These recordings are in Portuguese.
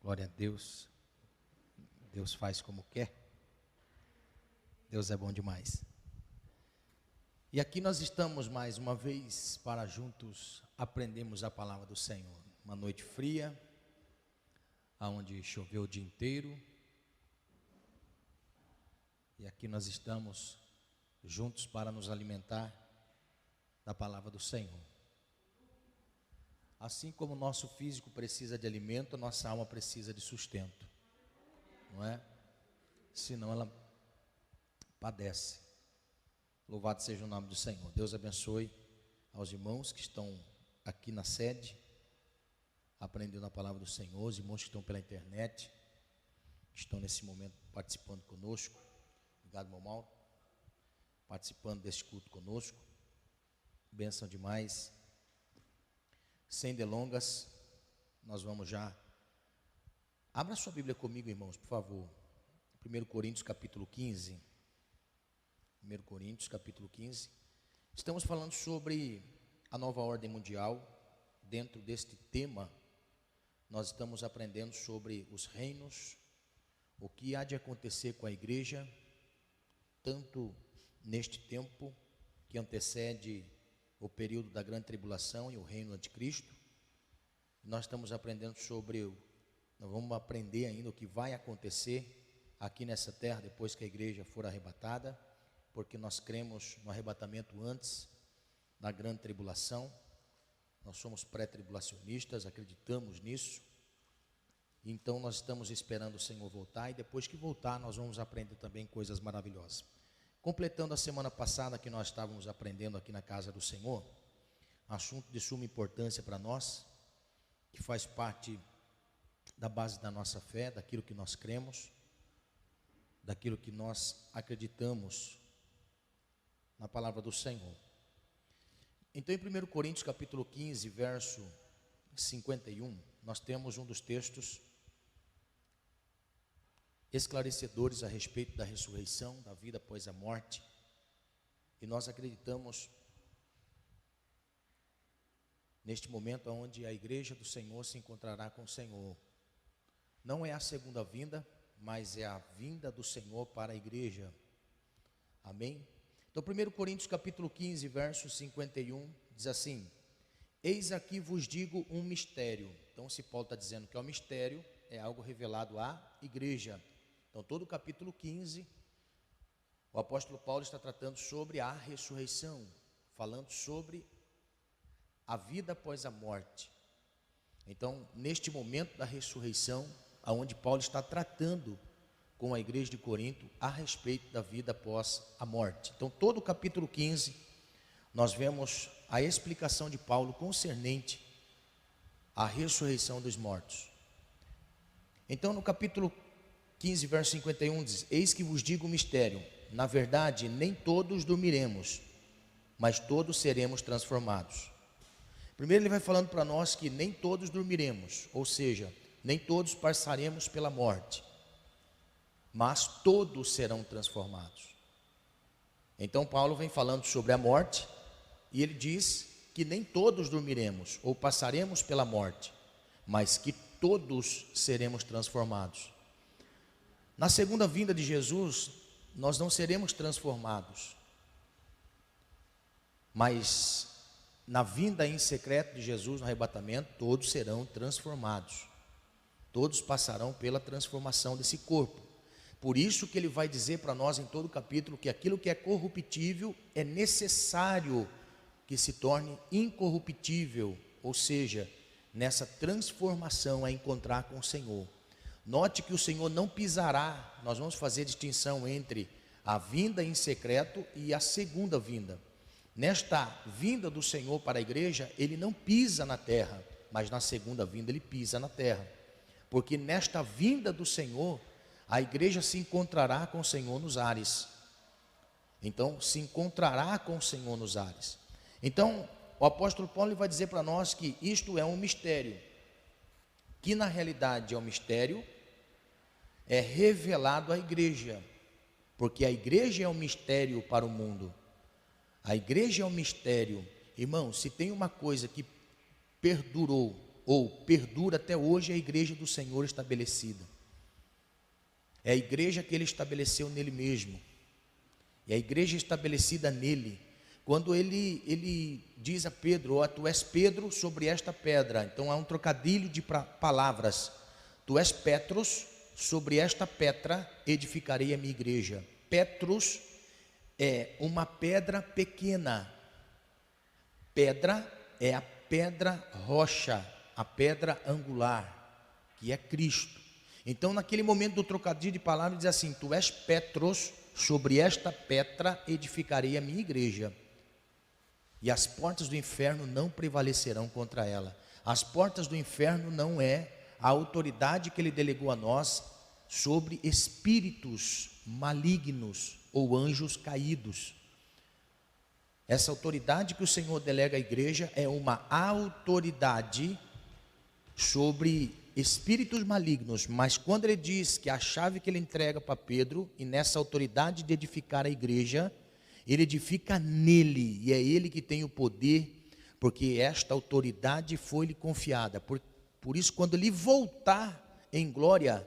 Glória a Deus. Deus faz como quer. Deus é bom demais. E aqui nós estamos mais uma vez para juntos aprendermos a palavra do Senhor. Uma noite fria, aonde choveu o dia inteiro. E aqui nós estamos juntos para nos alimentar da palavra do Senhor. Assim como o nosso físico precisa de alimento, a nossa alma precisa de sustento, não é? Senão ela padece. Louvado seja o nome do Senhor. Deus abençoe aos irmãos que estão aqui na sede, aprendendo a palavra do Senhor, os irmãos que estão pela internet, que estão nesse momento participando conosco. Obrigado, irmão Mauro, participando deste culto conosco. Bênção demais. Sem delongas, nós vamos já. Abra sua Bíblia comigo, irmãos, por favor. 1 Coríntios capítulo 15. 1 Coríntios capítulo 15. Estamos falando sobre a nova ordem mundial. Dentro deste tema, nós estamos aprendendo sobre os reinos, o que há de acontecer com a igreja, tanto neste tempo que antecede o período da grande tribulação e o reino anticristo. Nós estamos aprendendo nós vamos aprender ainda o que vai acontecer aqui nessa terra depois que a igreja for arrebatada, porque nós cremos no arrebatamento antes da grande tribulação. Nós somos pré-tribulacionistas, acreditamos nisso. Então nós estamos esperando o Senhor voltar, e depois que voltar nós vamos aprender também coisas maravilhosas. Completando a semana passada que nós estávamos aprendendo aqui na casa do Senhor, assunto de suma importância para nós, que faz parte da base da nossa fé, daquilo que nós cremos, daquilo que nós acreditamos na palavra do Senhor. Então, em 1 Coríntios capítulo 15, verso 51, nós temos um dos textos esclarecedores a respeito da ressurreição, da vida após a morte. E nós acreditamos neste momento onde a igreja do Senhor se encontrará com o Senhor. Não é a segunda vinda, mas é a vinda do Senhor para a igreja. Amém? Então 1 Coríntios capítulo 15, verso 51, diz assim: eis aqui vos digo um mistério. Então se Paulo está dizendo que é um mistério, é algo revelado à igreja. Então todo o capítulo 15, o apóstolo Paulo está tratando sobre a ressurreição, falando sobre a vida após a morte. Então neste momento da ressurreição, aonde Paulo está tratando com a igreja de Corinto a respeito da vida após a morte. Então todo o capítulo 15, nós vemos a explicação de Paulo concernente à ressurreição dos mortos. Então no capítulo 15, verso 51 diz: eis que vos digo um mistério, na verdade nem todos dormiremos, mas todos seremos transformados. Primeiro ele vai falando para nós que nem todos dormiremos, ou seja, nem todos passaremos pela morte, mas todos serão transformados. Então Paulo vem falando sobre a morte, e ele diz que nem todos dormiremos ou passaremos pela morte, mas que todos seremos transformados. Na segunda vinda de Jesus, nós não seremos transformados, mas na vinda em secreto de Jesus, no arrebatamento, todos serão transformados. Todos passarão pela transformação desse corpo. Por isso que ele vai dizer para nós em todo o capítulo que aquilo que é corruptível é necessário que se torne incorruptível, ou seja, nessa transformação a encontrar com o Senhor. Note que o Senhor não pisará, nós vamos fazer distinção entre a vinda em secreto e a segunda vinda. Nesta vinda do Senhor para a igreja, ele não pisa na terra, mas na segunda vinda ele pisa na terra. Porque nesta vinda do Senhor, a igreja se encontrará com o Senhor nos ares. Então, se encontrará com o Senhor nos ares. Então, o apóstolo Paulo vai dizer para nós que isto é um mistério, que na realidade é um mistério, é revelado à igreja, porque a igreja é um mistério para o mundo. A igreja é um mistério. Irmão, se tem uma coisa que perdurou ou perdura até hoje, é a igreja do Senhor estabelecida. É a igreja que ele estabeleceu nele mesmo. É a igreja estabelecida nele. Quando ele diz a Pedro: ó, tu és Pedro sobre esta pedra. Então há um trocadilho de palavras. Tu és Petros, sobre esta pedra edificarei a minha igreja. Petros é uma pedra pequena. Pedra é a pedra rocha, a pedra angular, que é Cristo. Então, naquele momento do trocadilho de palavras, diz assim: tu és Petros, sobre esta pedra edificarei a minha igreja, e as portas do inferno não prevalecerão contra ela. As portas do inferno não é a autoridade que ele delegou a nós sobre espíritos malignos ou anjos caídos. Essa autoridade que o Senhor delega à igreja é uma autoridade sobre espíritos malignos, mas quando ele diz que a chave que ele entrega para Pedro, e nessa autoridade de edificar a igreja, ele edifica nele, e é ele que tem o poder, porque esta autoridade foi-lhe confiada. Por isso, quando ele voltar em glória,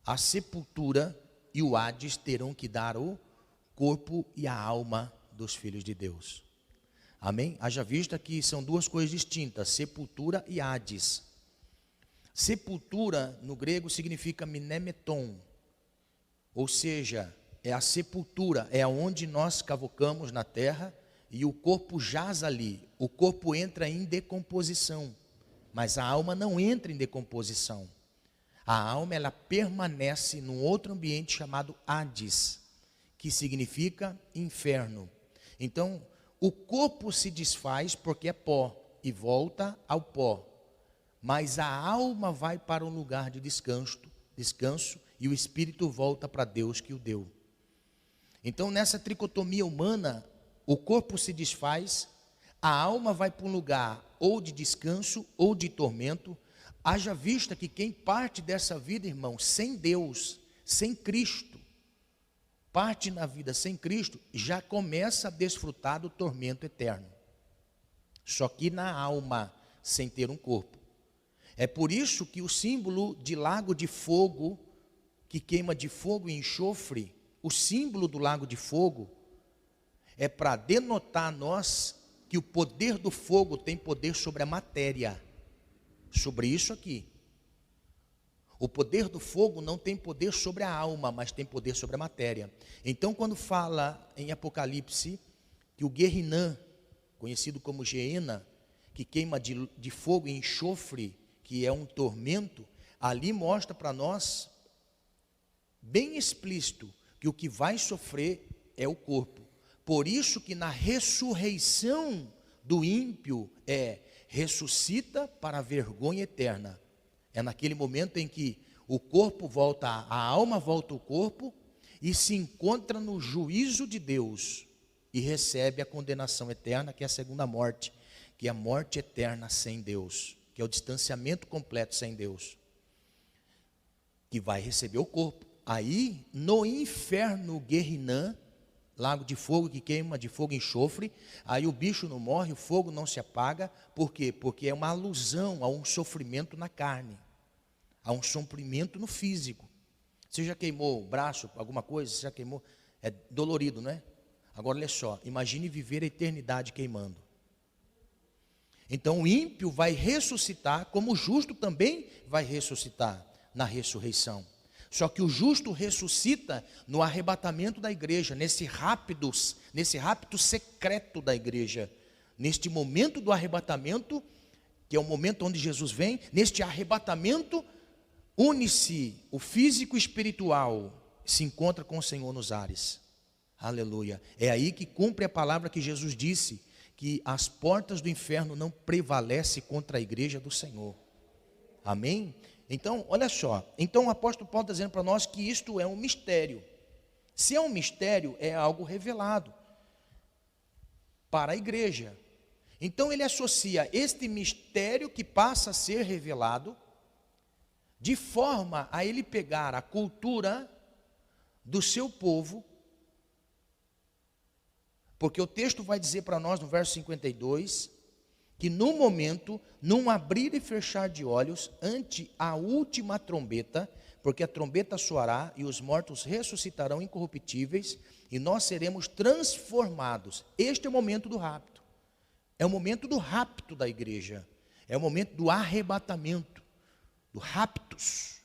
a sepultura e o Hades terão que dar o corpo e a alma dos filhos de Deus. Amém? Haja vista que são duas coisas distintas: sepultura e Hades. Sepultura no grego significa minemeton, ou seja, é a sepultura, é onde nós cavocamos na terra e o corpo jaz ali. O corpo entra em decomposição, mas a alma não entra em decomposição. A alma, ela permanece num outro ambiente chamado Hades, que significa inferno. Então, o corpo se desfaz porque é pó e volta ao pó, mas a alma vai para um lugar de descanso, e o espírito volta para Deus que o deu. Então, nessa tricotomia humana, o corpo se desfaz, a alma vai para um lugar ou de descanso ou de tormento. Haja vista que quem parte dessa vida, irmão, sem Deus, sem Cristo, parte na vida sem Cristo, já começa a desfrutar do tormento eterno. Só que na alma, sem ter um corpo. É por isso que o símbolo de lago de fogo, que queima de fogo e enxofre, o símbolo do lago de fogo, é para denotar a nós que o poder do fogo tem poder sobre a matéria. Sobre isso aqui. O poder do fogo não tem poder sobre a alma, mas tem poder sobre a matéria. Então, quando fala em Apocalipse que o Guerrinã, conhecido como Geena, que queima de fogo e enxofre, que é um tormento, ali mostra para nós, bem explícito, que o que vai sofrer é o corpo. Por isso que na ressurreição do ímpio ressuscita para a vergonha eterna. É naquele momento em que o corpo volta, a alma volta ao corpo e se encontra no juízo de Deus e recebe a condenação eterna, que é a segunda morte, que é a morte eterna sem Deus, que é o distanciamento completo sem Deus, que vai receber o corpo. Aí, no inferno Guerrinã, lago de fogo que queima de fogo e enxofre, aí o bicho não morre, o fogo não se apaga. Por quê? Porque é uma alusão a um sofrimento na carne, a um sofrimento no físico. Você já queimou o braço, alguma coisa? Você já queimou? É dolorido, não é? Agora olha só, imagine viver a eternidade queimando. Então o ímpio vai ressuscitar, como o justo também vai ressuscitar na ressurreição. Só que o justo ressuscita no arrebatamento da igreja, nesse rapto secreto da igreja. Neste momento do arrebatamento, que é o momento onde Jesus vem, neste arrebatamento, une-se o físico e espiritual, se encontra com o Senhor nos ares. Aleluia. É aí que cumpre a palavra que Jesus disse, que as portas do inferno não prevalecem contra a igreja do Senhor. Amém? Então, olha só, então o apóstolo Paulo está dizendo para nós que isto é um mistério. Se é um mistério, é algo revelado para a igreja. Então ele associa este mistério que passa a ser revelado, de forma a ele pegar a cultura do seu povo, porque o texto vai dizer para nós no verso 52, que no momento, num abrir e fechar de olhos, ante a última trombeta, porque a trombeta soará e os mortos ressuscitarão incorruptíveis e nós seremos transformados. Este é o momento do rapto. É o momento do rapto da igreja. É o momento do arrebatamento, do raptus.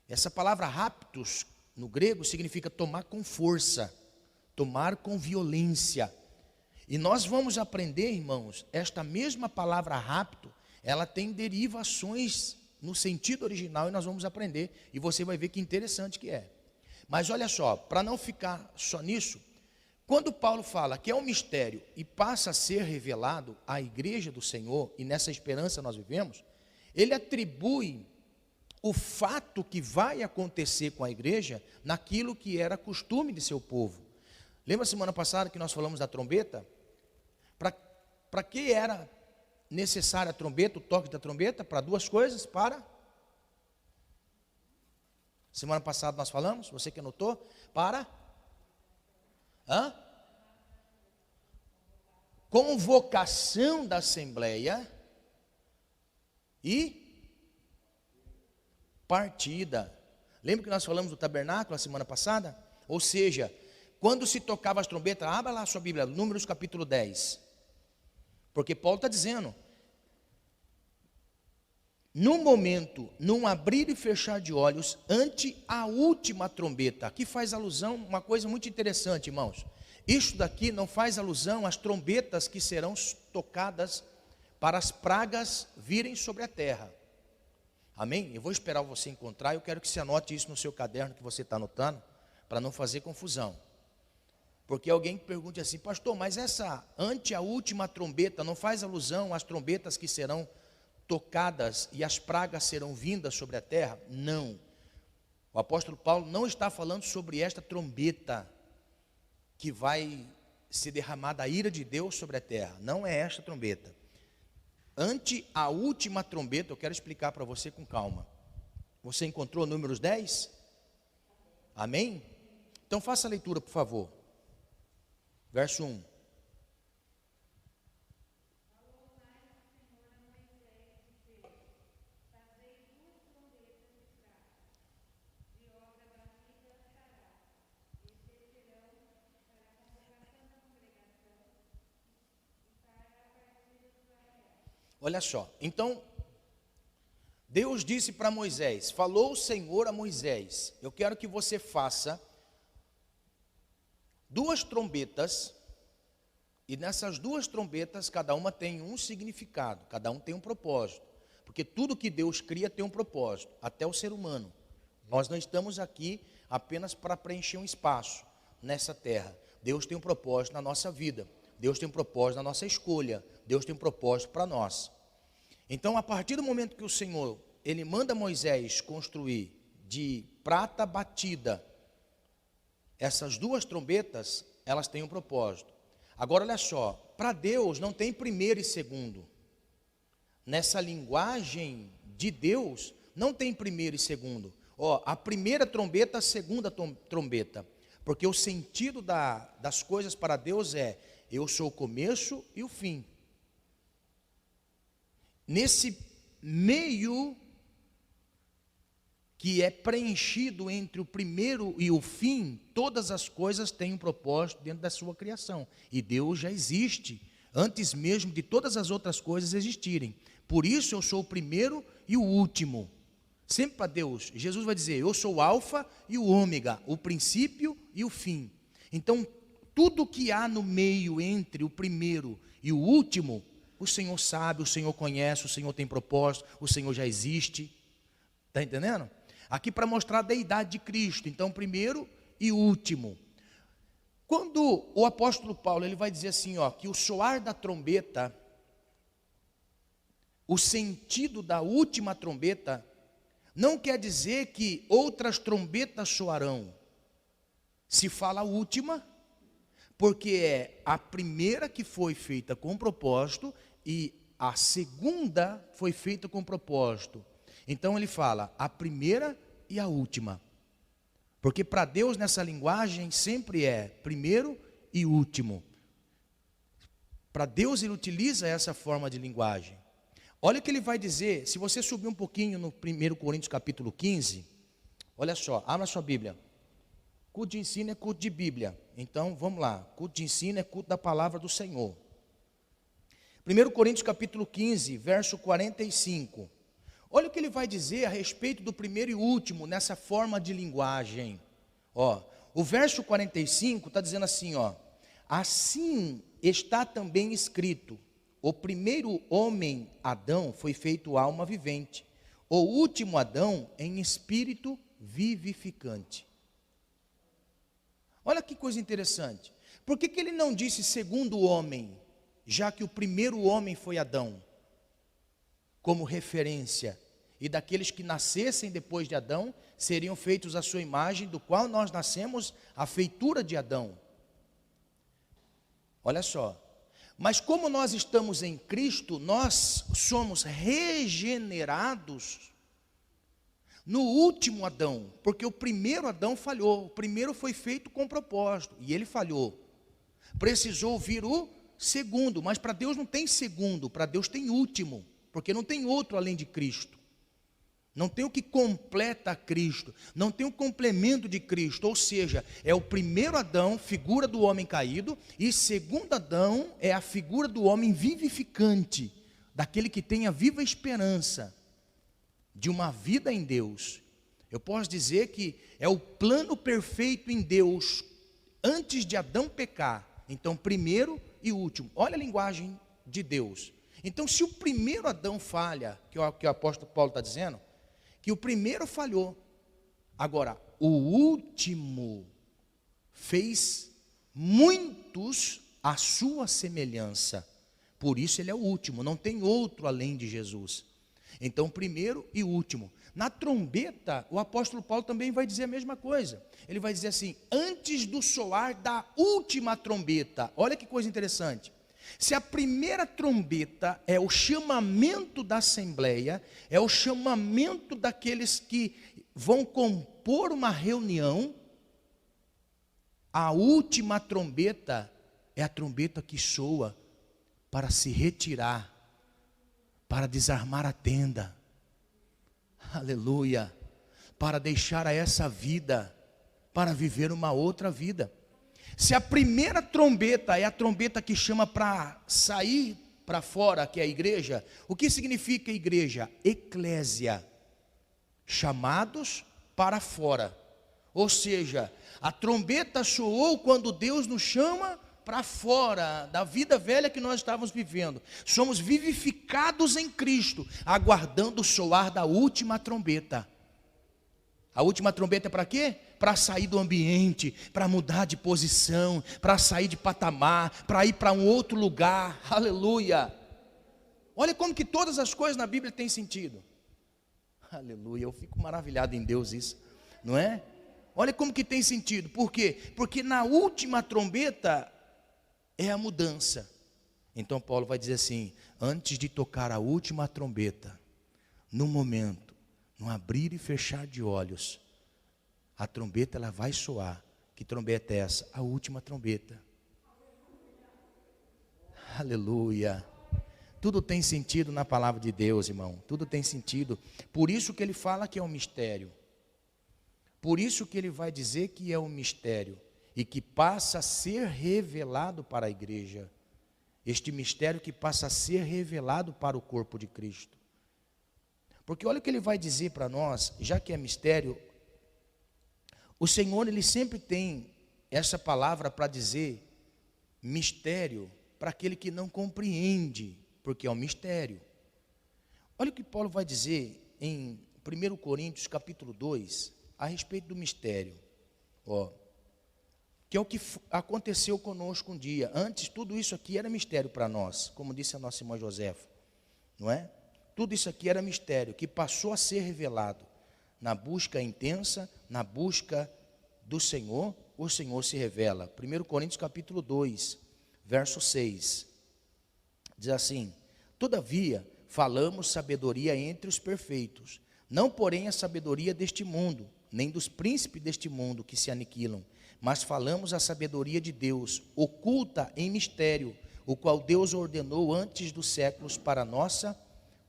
Essa palavra raptus, no grego, significa tomar com força, tomar com violência. E nós vamos aprender, irmãos, esta mesma palavra rapto, ela tem derivações no sentido original e nós vamos aprender. E você vai ver que interessante que é. Mas olha só, para não ficar só nisso, quando Paulo fala que é um mistério e passa a ser revelado à igreja do Senhor, e nessa esperança nós vivemos, ele atribui o fato que vai acontecer com a igreja naquilo que era costume de seu povo. Lembra semana passada que nós falamos da trombeta? Para que era necessária a trombeta, o toque da trombeta? Para duas coisas, semana passada nós falamos, você que anotou, para convocação da assembleia e partida. Lembra que nós falamos do tabernáculo a semana passada? Ou seja, quando se tocava as trombetas, abra lá a sua Bíblia, Números capítulo 10. Porque Paulo está dizendo, no momento, num abrir e fechar de olhos, ante a última trombeta. Aqui faz alusão, uma coisa muito interessante, irmãos. Isto daqui não faz alusão às trombetas que serão tocadas para as pragas virem sobre a terra. Amém? Eu vou esperar você encontrar, eu quero que você anote isso no seu caderno que você está anotando, para não fazer confusão. Porque alguém pergunte assim, pastor, mas essa ante a última trombeta não faz alusão às trombetas que serão tocadas e as pragas serão vindas sobre a terra? Não. O apóstolo Paulo não está falando sobre esta trombeta que vai se derramar da ira de Deus sobre a terra. Não é esta trombeta. Ante a última trombeta, eu quero explicar para você com calma. Você encontrou Números 10? Amém? Então faça a leitura, por favor. Verso 1. Olha só, então, Deus disse para Moisés, falou o Senhor a Moisés, eu quero que você faça 2 trombetas, e nessas 2 trombetas, cada uma tem um significado, cada um tem um propósito, porque tudo que Deus cria tem um propósito, até o ser humano. Nós não estamos aqui apenas para preencher um espaço nessa terra. Deus tem um propósito na nossa vida, Deus tem um propósito na nossa escolha, Deus tem um propósito para nós. Então, a partir do momento que o Senhor, Ele manda Moisés construir de prata batida, essas 2 trombetas, elas têm um propósito. Agora, olha só, para Deus não tem primeiro e segundo. Nessa linguagem de Deus, não tem primeiro e segundo. A primeira trombeta, a segunda trombeta. Porque o sentido das coisas para Deus é, eu sou o começo e o fim. Nesse meio que é preenchido entre o primeiro e o fim, todas as coisas têm um propósito dentro da sua criação. E Deus já existe, antes mesmo de todas as outras coisas existirem. Por isso eu sou o primeiro e o último. Sempre para Deus, Jesus vai dizer, eu sou o alfa e o ômega, o princípio e o fim. Então, tudo que há no meio entre o primeiro e o último, o Senhor sabe, o Senhor conhece, o Senhor tem propósito, o Senhor já existe. Está entendendo? Aqui para mostrar a deidade de Cristo. Então, primeiro e último. Quando o apóstolo Paulo ele vai dizer assim, que o soar da trombeta, o sentido da última trombeta, não quer dizer que outras trombetas soarão. Se fala a última, porque é a primeira que foi feita com propósito e a segunda foi feita com propósito. Então ele fala a primeira e a última. Porque para Deus nessa linguagem sempre é primeiro e último. Para Deus, ele utiliza essa forma de linguagem. Olha o que ele vai dizer, se você subir um pouquinho no 1 Coríntios capítulo 15, olha só, abra sua Bíblia. Culto de ensino é culto de Bíblia. Então, vamos lá. Culto de ensino é culto da palavra do Senhor. 1 Coríntios capítulo 15, verso 45. Olha o que ele vai dizer a respeito do primeiro e último, nessa forma de linguagem. Ó, o verso 45 está dizendo assim, ó. Assim está também escrito, o primeiro homem, Adão, foi feito alma vivente. O último Adão, em espírito vivificante. Olha que coisa interessante. Por que ele não disse segundo homem, já que o primeiro homem foi Adão, como referência, e daqueles que nascessem depois de Adão, seriam feitos à sua imagem, do qual nós nascemos, a feitura de Adão. Olha só, mas como nós estamos em Cristo, nós somos regenerados no último Adão, porque o primeiro Adão falhou, o primeiro foi feito com propósito, e ele falhou. Precisou vir o segundo, mas para Deus não tem segundo, para Deus tem último, porque não tem outro além de Cristo. Não tem o que completa Cristo, não tem o complemento de Cristo, ou seja, é o primeiro Adão, figura do homem caído, e segundo Adão é a figura do homem vivificante, daquele que tem a viva esperança de uma vida em Deus. Eu posso dizer que é o plano perfeito em Deus, antes de Adão pecar, então primeiro e último. Olha a linguagem de Deus. Então se o primeiro Adão falha, que o apóstolo Paulo está dizendo, que o primeiro falhou, agora o último fez muitos à sua semelhança, por isso ele é o último, não tem outro além de Jesus. Então primeiro e último. Na trombeta, o apóstolo Paulo também vai dizer a mesma coisa, ele vai dizer assim, antes do soar da última trombeta. Olha que coisa interessante. Se a primeira trombeta é o chamamento da assembleia, é o chamamento daqueles que vão compor uma reunião, a última trombeta é a trombeta que soa para se retirar, para desarmar a tenda, aleluia, para deixar a essa vida, para viver uma outra vida. Se a primeira trombeta é a trombeta que chama para sair para fora, que é a igreja, o que significa igreja? Eclésia, chamados para fora. Ou seja, a trombeta soou quando Deus nos chama para fora da vida velha que nós estávamos vivendo. Somos vivificados em Cristo, aguardando o soar da última trombeta. A última trombeta é para quê? Para sair do ambiente, para mudar de posição, para sair de patamar, para ir para um outro lugar, aleluia. Olha como que todas as coisas na Bíblia têm sentido, aleluia, eu fico maravilhado em Deus isso, não é? Olha como que tem sentido, por quê? Porque na última trombeta é a mudança. Então Paulo vai dizer assim, antes de tocar a última trombeta, no momento, no abrir e fechar de olhos, a trombeta ela vai soar. Que trombeta é essa? A última trombeta. Aleluia. Tudo tem sentido na palavra de Deus, irmão. Tudo tem sentido. Por isso que ele fala que é um mistério. Por isso que ele vai dizer que é um mistério. E que passa a ser revelado para a igreja. Este mistério que passa a ser revelado para o corpo de Cristo. Porque olha o que ele vai dizer para nós, já que é mistério, o Senhor ele sempre tem essa palavra para dizer mistério para aquele que não compreende, porque é um mistério. Olha o que Paulo vai dizer em 1 Coríntios capítulo 2, a respeito do mistério, que é o que aconteceu conosco um dia. Antes tudo isso aqui era mistério para nós, como disse a nossa irmã Josefa, não é? Tudo isso aqui era mistério, que passou a ser revelado. Na busca intensa, na busca do Senhor, o Senhor se revela. 1 Coríntios capítulo 2, verso 6. Diz assim, todavia, falamos sabedoria entre os perfeitos, não porém a sabedoria deste mundo, nem dos príncipes deste mundo que se aniquilam, mas falamos a sabedoria de Deus, oculta em mistério, o qual Deus ordenou antes dos séculos para a nossa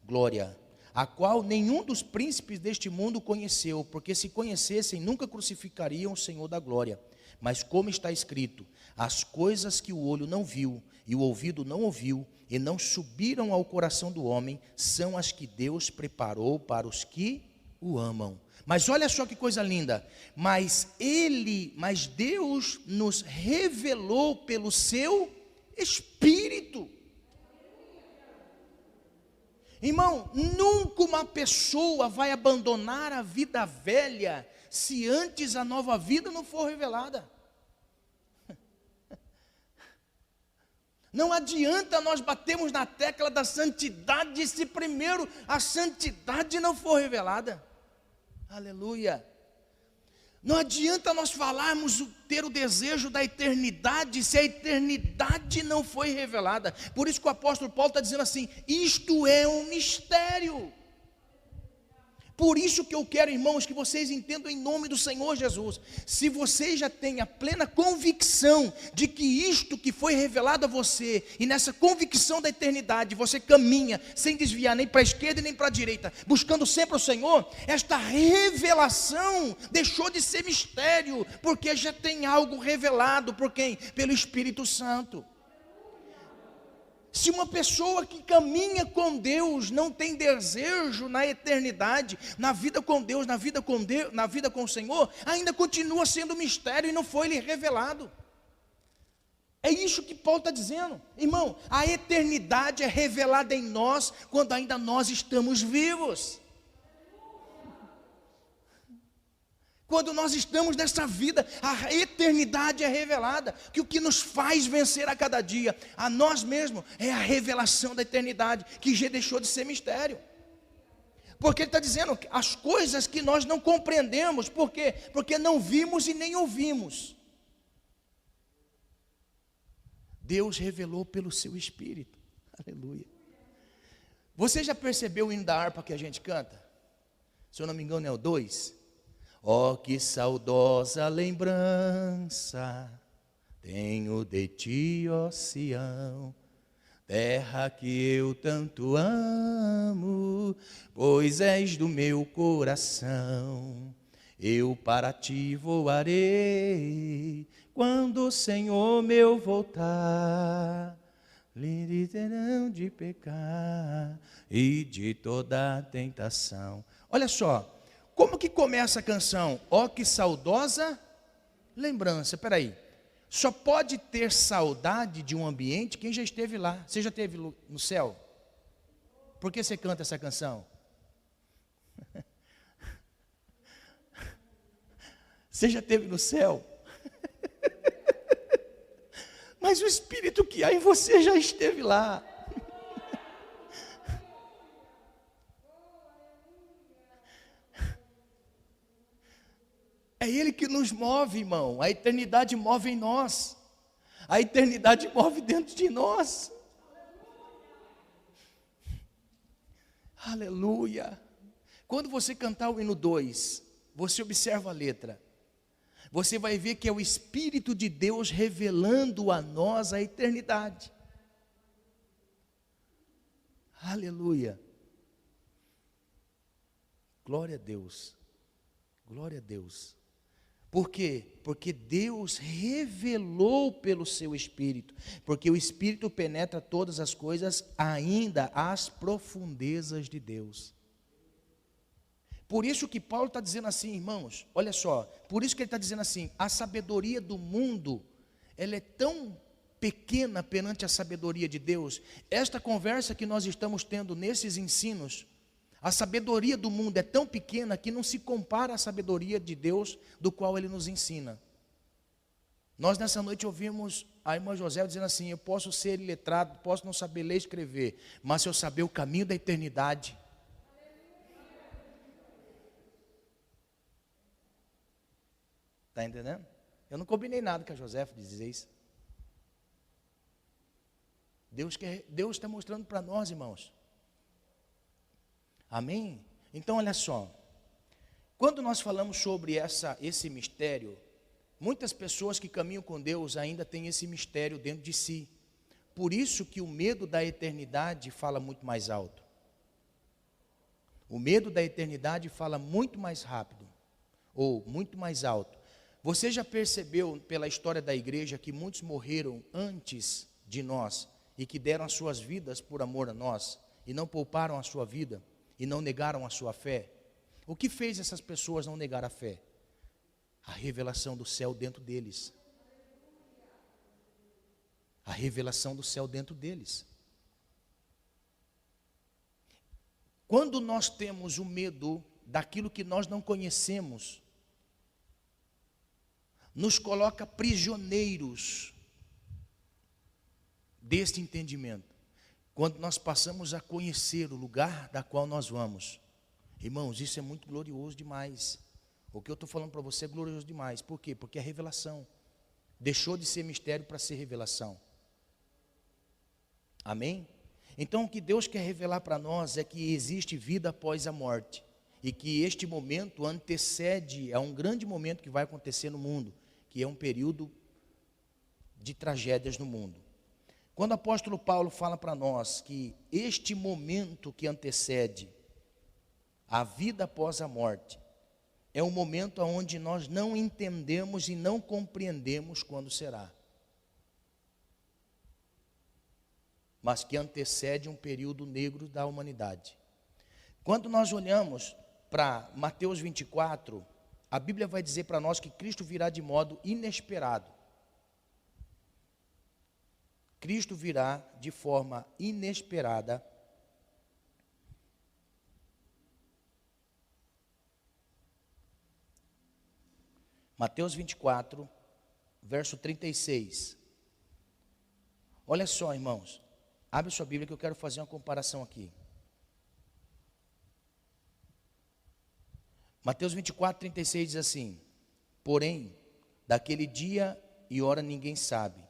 glória, a qual nenhum dos príncipes deste mundo conheceu, porque se conhecessem, nunca crucificariam o Senhor da glória. Mas como está escrito, as coisas que o olho não viu, e o ouvido não ouviu, e não subiram ao coração do homem, são as que Deus preparou para os que o amam. Mas olha só que coisa linda, mas Deus nos revelou pelo seu Espírito. Irmão, nunca uma pessoa vai abandonar a vida velha se antes a nova vida não for revelada. Não adianta nós batermos na tecla da santidade se primeiro a santidade não for revelada. Aleluia. Não adianta nós falarmos, ter o desejo da eternidade, se a eternidade não foi revelada. Por isso que o apóstolo Paulo está dizendo assim, isto é um mistério. Por isso que eu quero, irmãos, que vocês entendam em nome do Senhor Jesus. Se você já tem a plena convicção de que isto que foi revelado a você, e nessa convicção da eternidade, você caminha sem desviar nem para a esquerda nem para a direita, buscando sempre o Senhor, esta revelação deixou de ser mistério, porque já tem algo revelado por quem? Pelo Espírito Santo. Se uma pessoa que caminha com Deus não tem desejo na eternidade, na vida com Deus, na vida com o Senhor, ainda continua sendo mistério e não foi lhe revelado. É isso que Paulo está dizendo. Irmão, a eternidade é revelada em nós quando ainda nós estamos vivos. Quando nós estamos nessa vida, a eternidade é revelada, que o que nos faz vencer a cada dia, a nós mesmos, é a revelação da eternidade, que já deixou de ser mistério. Porque ele está dizendo as coisas que nós não compreendemos, por quê? Porque não vimos e nem ouvimos. Deus revelou pelo seu Espírito, aleluia. Você já percebeu o hino da harpa que a gente canta? Se eu não me engano é o 2. Oh, que saudosa lembrança tenho de ti, ó Sião, terra que eu tanto amo, pois és do meu coração. Eu para ti voarei, quando o Senhor meu voltar, livre terão de pecar e de toda tentação. Olha só. Como que começa a canção? Ó, que saudosa lembrança. Espera aí. Só pode ter saudade de um ambiente quem já esteve lá. Você já esteve no céu? Por que você canta essa canção? Você já esteve no céu? Mas o Espírito que há em você já esteve lá. É Ele que nos move, irmão. A eternidade move em nós. A eternidade move dentro de nós. Aleluia. Quando você cantar o hino 2, você observa a letra. Você vai ver que é o Espírito de Deus revelando a nós a eternidade. Aleluia. Glória a Deus. Glória a Deus. Por quê? Porque Deus revelou pelo seu Espírito. Porque o Espírito penetra todas as coisas, ainda as profundezas de Deus. Por isso que Paulo está dizendo assim, irmãos, olha só. Por isso que ele está dizendo assim, a sabedoria do mundo, ela é tão pequena perante a sabedoria de Deus. Esta conversa que nós estamos tendo nesses ensinos, a sabedoria do mundo é tão pequena que não se compara à sabedoria de Deus, do qual Ele nos ensina. Nós nessa noite ouvimos a irmã José dizendo assim, eu posso ser iletrado, posso não saber ler e escrever, mas se eu saber o caminho da eternidade. Está entendendo? Eu não combinei nada com a Josefa de dizer isso. Deus está mostrando para nós, irmãos. Amém? Então olha só, quando nós falamos sobre esse mistério, muitas pessoas que caminham com Deus ainda têm esse mistério dentro de si. por isso que o medo da eternidade fala muito mais alto. O medo da eternidade fala muito mais rápido, ou muito mais alto. Você já percebeu pela história da igreja que muitos morreram antes de nós e que deram as suas vidas por amor a nós e não pouparam a sua vida e não negaram a sua fé? O que fez essas pessoas não negar a fé? A revelação do céu dentro deles. A revelação do céu dentro deles. Quando nós temos o medo daquilo que nós não conhecemos, nos coloca prisioneiros deste entendimento. Quando nós passamos a conhecer o lugar da qual nós vamos, irmãos, isso é muito glorioso demais. O que eu estou falando para você é glorioso demais. Por quê? Porque é revelação. Deixou de ser mistério para ser revelação. Amém? Então o que Deus quer revelar para nós é que existe vida após a morte. E que este momento antecede a um grande momento que vai acontecer no mundo, que é um período de tragédias no mundo. Quando o apóstolo Paulo fala para nós que este momento que antecede a vida após a morte, é um momento onde nós não entendemos e não compreendemos quando será. Mas que antecede um período negro da humanidade. Quando nós olhamos para Mateus 24, a Bíblia vai dizer para nós que Cristo virá de modo inesperado. Cristo virá de forma inesperada. Mateus 24, verso 36. Olha só, irmãos. Abre sua Bíblia que eu quero fazer uma comparação aqui. Mateus 24, 36 diz assim: porém, daquele dia e hora ninguém sabe,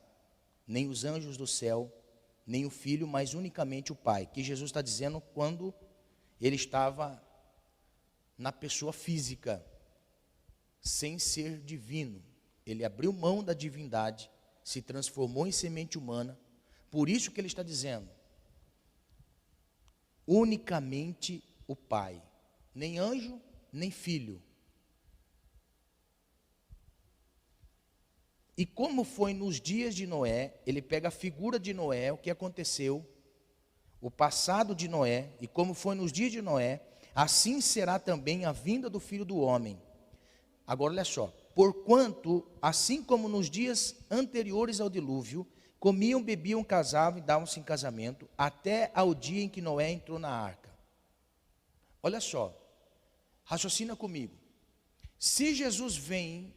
nem os anjos do céu, nem o Filho, mas unicamente o Pai. Que Jesus está dizendo quando ele estava na pessoa física, sem ser divino. Ele abriu mão da divindade, se transformou em semente humana. Por isso que ele está dizendo, unicamente o Pai, nem anjo, nem filho. E como foi nos dias de Noé, ele pega a figura de Noé, o que aconteceu, o passado de Noé, e como foi nos dias de Noé, assim será também a vinda do Filho do Homem. Agora olha só, porquanto, assim como nos dias anteriores ao dilúvio, comiam, bebiam, casavam e davam-se em casamento, até ao dia em que Noé entrou na arca. Olha só, raciocina comigo. Se Jesus vem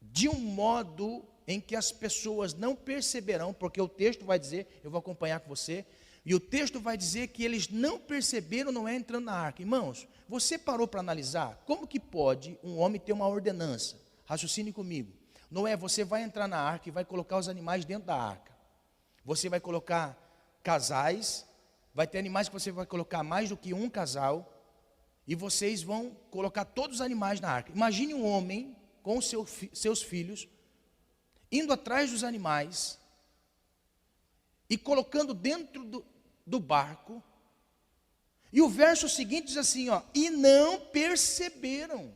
de um modo em que as pessoas não perceberão, porque o texto vai dizer, eu vou acompanhar com você, e o texto vai dizer que eles não perceberam Noé entrando na arca. Irmãos, você parou para analisar como que pode um homem ter uma ordenança? Raciocine comigo. Noé, você vai entrar na arca e vai colocar os animais dentro da arca. Você vai colocar casais, vai ter animais que você vai colocar mais do que um casal, e vocês vão colocar todos os animais na arca. Imagine um homem com os seus filhos, indo atrás dos animais, e colocando dentro do barco, e o verso seguinte diz assim, ó, e não perceberam.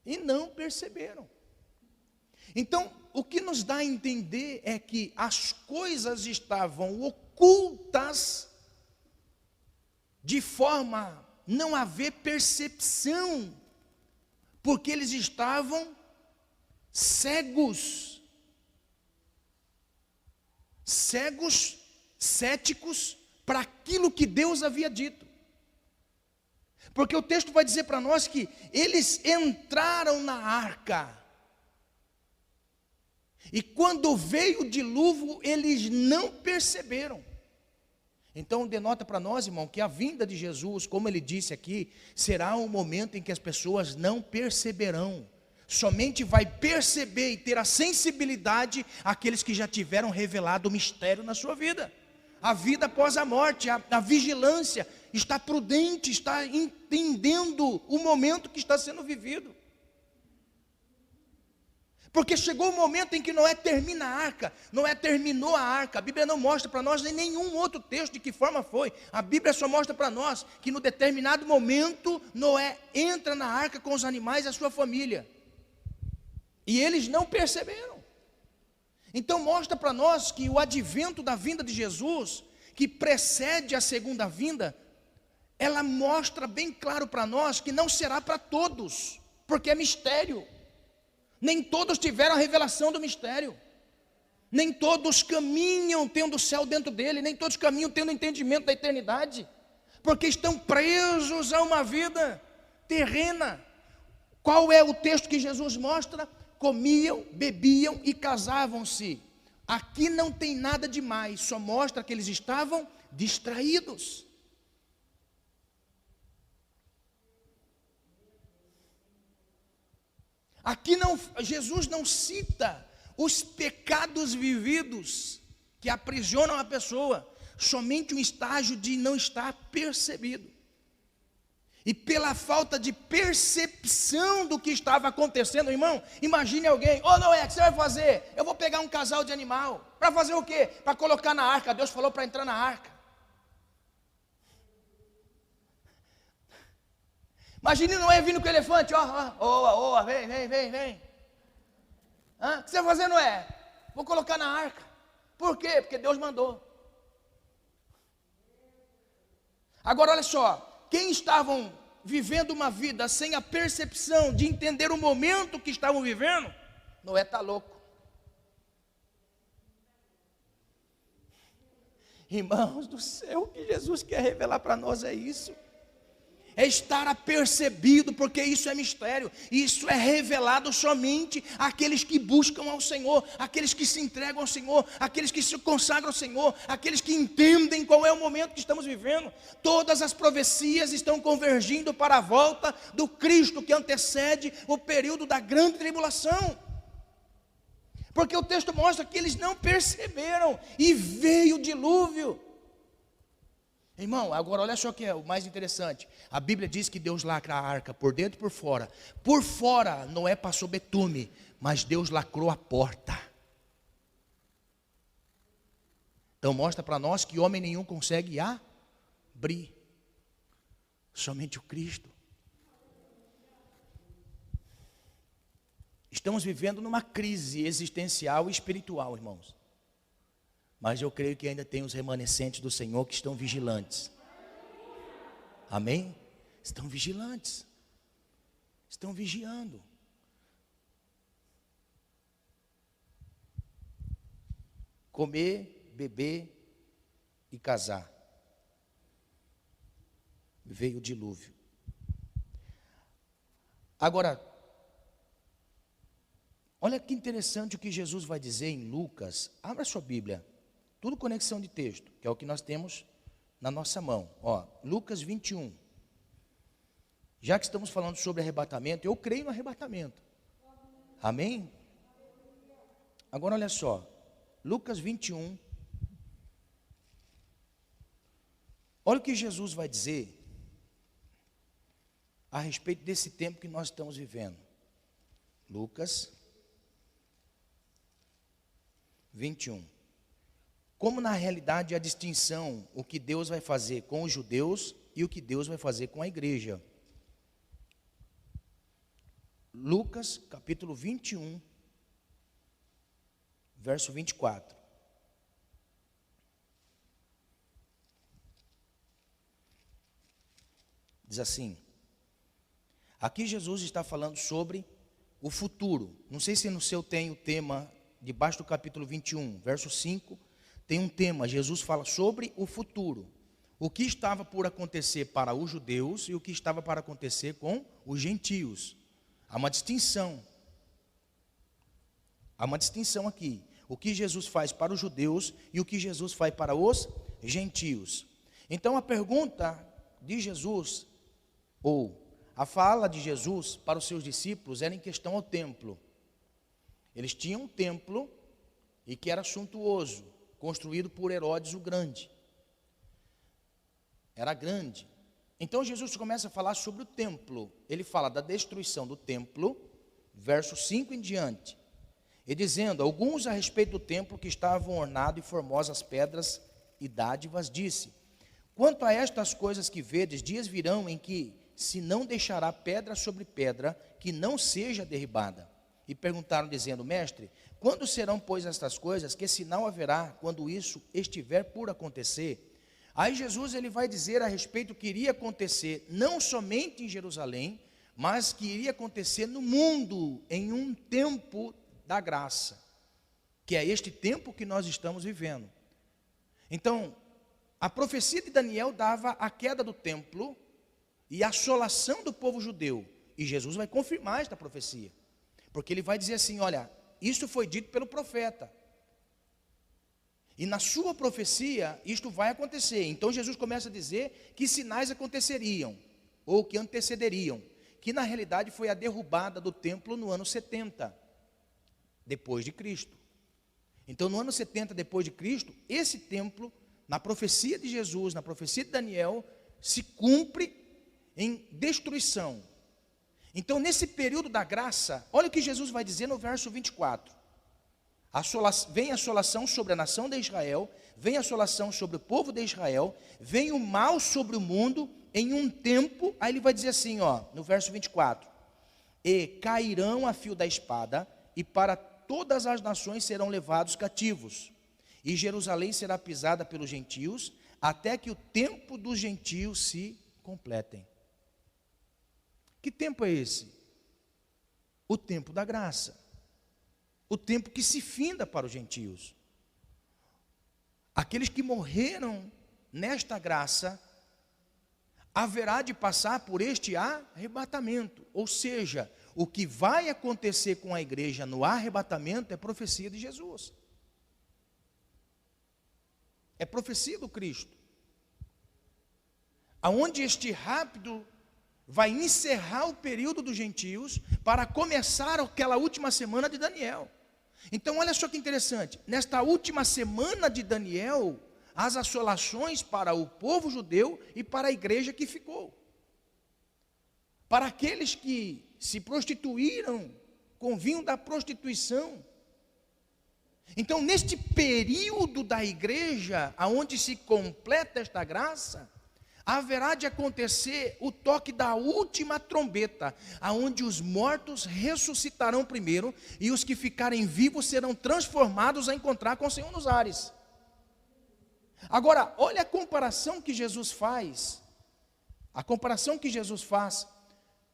E não perceberam. Então, o que nos dá a entender é que as coisas estavam ocultas, de forma a não haver percepção, porque eles estavam cegos, céticos para aquilo que Deus havia dito. Porque o texto vai dizer para nós que eles entraram na arca. E quando veio o dilúvio, eles não perceberam. Então denota para nós, irmão, que a vinda de Jesus, como ele disse aqui, será um momento em que as pessoas não perceberão. Somente vai perceber e ter a sensibilidade aqueles que já tiveram revelado o mistério na sua vida. A vida após a morte, a vigilância, está prudente, está entendendo o momento que está sendo vivido. Porque chegou o momento em que Noé termina a arca. Noé terminou a arca. A Bíblia não mostra para nós, nem nenhum outro texto de que forma foi. A Bíblia só mostra para nós que no determinado momento Noé entra na arca com os animais e a sua família. E eles não perceberam. Então mostra para nós que o advento da vinda de Jesus, que precede a segunda vinda, ela mostra bem claro para nós que não será para todos, porque é mistério. Nem todos tiveram a revelação do mistério. Nem todos caminham tendo o céu dentro dele. Nem todos caminham tendo o entendimento da eternidade. Porque estão presos a uma vida terrena. Qual é o texto que Jesus mostra? Comiam, bebiam e casavam-se. Aqui não tem nada demais. Só mostra que eles estavam distraídos. Aqui Jesus não cita os pecados vividos que aprisionam a pessoa, somente um estágio de não estar percebido. E pela falta de percepção do que estava acontecendo, irmão, imagine alguém, Noé, o que você vai fazer? Eu vou pegar um casal de animal, para fazer o quê? Para colocar na arca, Deus falou para entrar na arca. Imagine Noé vindo com o elefante, vem. O que você vai fazer, Noé? Vou colocar na arca. Por quê? Porque Deus mandou. Agora olha só, quem estavam vivendo uma vida sem a percepção de entender o momento que estavam vivendo, Noé está louco. Irmãos do céu, o que Jesus quer revelar para nós é isso. É estar apercebido, porque isso é mistério. Isso é revelado somente àqueles que buscam ao Senhor, àqueles que se entregam ao Senhor, àqueles que se consagram ao Senhor, àqueles que entendem qual é o momento que estamos vivendo. Todas as profecias estão convergindo para a volta do Cristo que antecede o período da grande tribulação. Porque o texto mostra que eles não perceberam e veio o dilúvio. Irmão, agora olha só o que é o mais interessante. A Bíblia diz que Deus lacra a arca por dentro e por fora. Por fora Noé passou betume, mas Deus lacrou a porta. Então mostra para nós que homem nenhum consegue abrir. Somente o Cristo. Estamos vivendo numa crise existencial e espiritual, irmãos. Mas eu creio que ainda tem os remanescentes do Senhor que estão vigilantes. Amém? Estão vigilantes. Estão vigiando. Comer, beber e casar. Veio o dilúvio. Agora, olha que interessante o que Jesus vai dizer em Lucas. Abra sua Bíblia. Tudo conexão de texto, que é o que nós temos na nossa mão. Lucas 21. Já que estamos falando sobre arrebatamento, eu creio no arrebatamento. Amém? Agora olha só. Lucas 21. Olha o que Jesus vai dizer a respeito desse tempo que nós estamos vivendo. Lucas 21. Como na realidade a distinção, o que Deus vai fazer com os judeus e o que Deus vai fazer com a igreja. Lucas capítulo 21, verso 24. Diz assim, aqui Jesus está falando sobre o futuro. Não sei se no seu tem o tema, debaixo do capítulo 21, verso 5, tem um tema, Jesus fala sobre o futuro. O que estava por acontecer para os judeus e o que estava para acontecer com os gentios. Há uma distinção. Há uma distinção aqui. O que Jesus faz para os judeus e o que Jesus faz para os gentios. Então a pergunta de Jesus, ou a fala de Jesus para os seus discípulos era em questão ao templo. Eles tinham um templo e que era suntuoso, construído por Herodes o Grande. Era grande. Então Jesus começa a falar sobre o templo. Ele fala da destruição do templo, verso 5 em diante. E dizendo, alguns a respeito do templo que estavam ornado e formosas pedras e dádivas, disse, quanto a estas coisas que vedes, dias virão em que se não deixará pedra sobre pedra, que não seja derribada. E perguntaram, dizendo, mestre, quando serão, pois, estas coisas? Que sinal haverá quando isso estiver por acontecer? Aí Jesus ele vai dizer a respeito que iria acontecer, não somente em Jerusalém, mas que iria acontecer no mundo, em um tempo da graça, que é este tempo que nós estamos vivendo. Então, a profecia de Daniel dava a queda do templo e a assolação do povo judeu, e Jesus vai confirmar esta profecia, porque ele vai dizer assim, olha, isso foi dito pelo profeta, e na sua profecia isto vai acontecer. Então Jesus começa a dizer que sinais aconteceriam, ou que antecederiam, que na realidade foi a derrubada do templo no ano 70, depois de Cristo. Então no ano 70 depois de Cristo, esse templo, na profecia de Jesus, na profecia de Daniel, se cumpre em destruição. Então nesse período da graça, olha o que Jesus vai dizer no verso 24. Vem a assolação sobre a nação de Israel, vem a assolação sobre o povo de Israel, vem o mal sobre o mundo em um tempo, aí ele vai dizer assim, ó, no verso 24, e cairão a fio da espada, e para todas as nações serão levados cativos, e Jerusalém será pisada pelos gentios, até que o tempo dos gentios se completem. Que tempo é esse? O tempo da graça. O tempo que se finda para os gentios. Aqueles que morreram nesta graça, haverá de passar por este arrebatamento. Ou seja, o que vai acontecer com a igreja no arrebatamento é profecia de Jesus. É profecia do Cristo. Aonde este rápido vai encerrar o período dos gentios para começar aquela última semana de Daniel. Então olha só que interessante, nesta última semana de Daniel, as assolações para o povo judeu e para a igreja que ficou. Para aqueles que se prostituíram com vinho da prostituição. Então neste período da igreja, aonde se completa esta graça, haverá de acontecer o toque da última trombeta, aonde os mortos ressuscitarão primeiro, e os que ficarem vivos serão transformados a encontrar com o Senhor nos ares. Agora, olha a comparação que Jesus faz,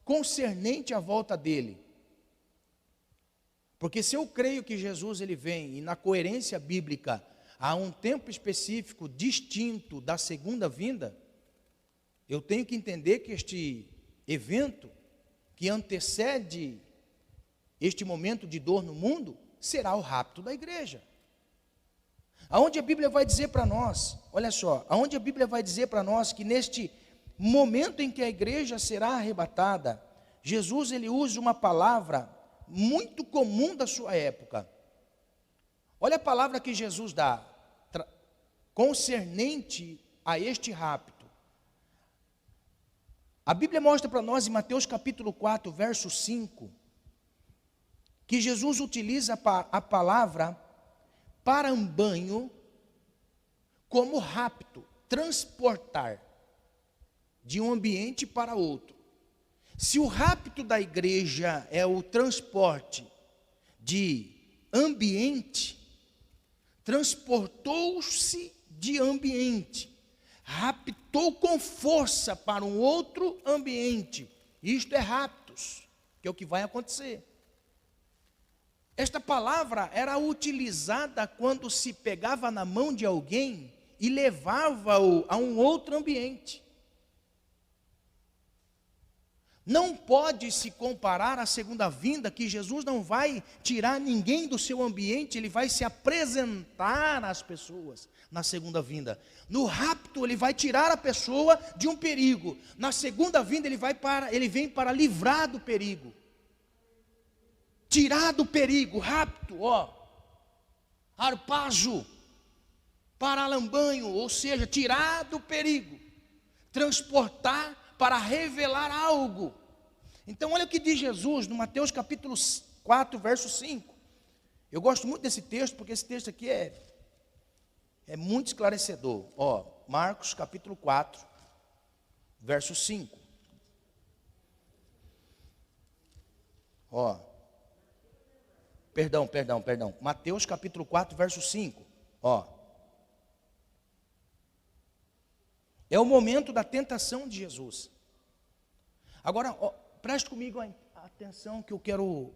concernente à volta dele. Porque se eu creio que Jesus ele vem, e na coerência bíblica, há um tempo específico distinto da segunda vinda, eu tenho que entender que este evento, que antecede este momento de dor no mundo, será o rapto da igreja. Aonde a Bíblia vai dizer para nós, olha só, aonde a Bíblia vai dizer para nós que neste momento em que a igreja será arrebatada, Jesus ele usa uma palavra muito comum da sua época. Olha a palavra que Jesus dá, concernente a este rapto. A Bíblia mostra para nós em Mateus capítulo 4, verso 5, que Jesus utiliza a palavra parambanho como rapto, transportar de um ambiente para outro. Se o rapto da igreja é o transporte de ambiente, transportou-se de ambiente, raptou com força para um outro ambiente. Isto é raptos, que é o que vai acontecer. Esta palavra era utilizada quando se pegava na mão de alguém e levava-o a um outro ambiente. Não pode se comparar à segunda vinda, que Jesus não vai tirar ninguém do seu ambiente, ele vai se apresentar às pessoas na segunda vinda. No rapto, ele vai tirar a pessoa de um perigo. Na segunda vinda, ele vem para livrar do perigo. Tirar do perigo, rapto, arpazo, paralambanho, ou seja, tirar do perigo, transportar para revelar algo. Então olha o que diz Jesus no Mateus capítulo 4, verso 5. Eu gosto muito desse texto, porque esse texto aqui é muito esclarecedor. Ó, Marcos capítulo 4, verso 5. Ó, perdão. Mateus capítulo 4, verso 5. Ó, é o momento da tentação de Jesus. Agora, ó, preste comigo a atenção que eu quero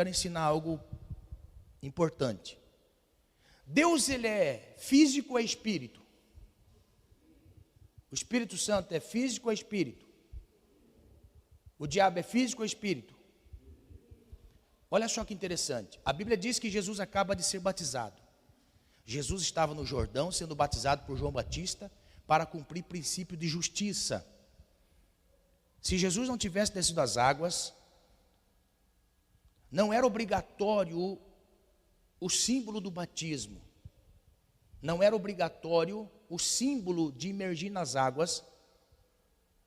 ensinar algo importante. Deus, ele é físico ou é espírito? O Espírito Santo é físico ou é espírito? O diabo é físico ou é espírito? Olha só que interessante. A Bíblia diz que Jesus acaba de ser batizado. Jesus estava no Jordão sendo batizado por João Batista para cumprir princípio de justiça. Se Jesus não tivesse descido as águas, não era obrigatório o símbolo do batismo. Não era obrigatório o símbolo de imergir nas águas.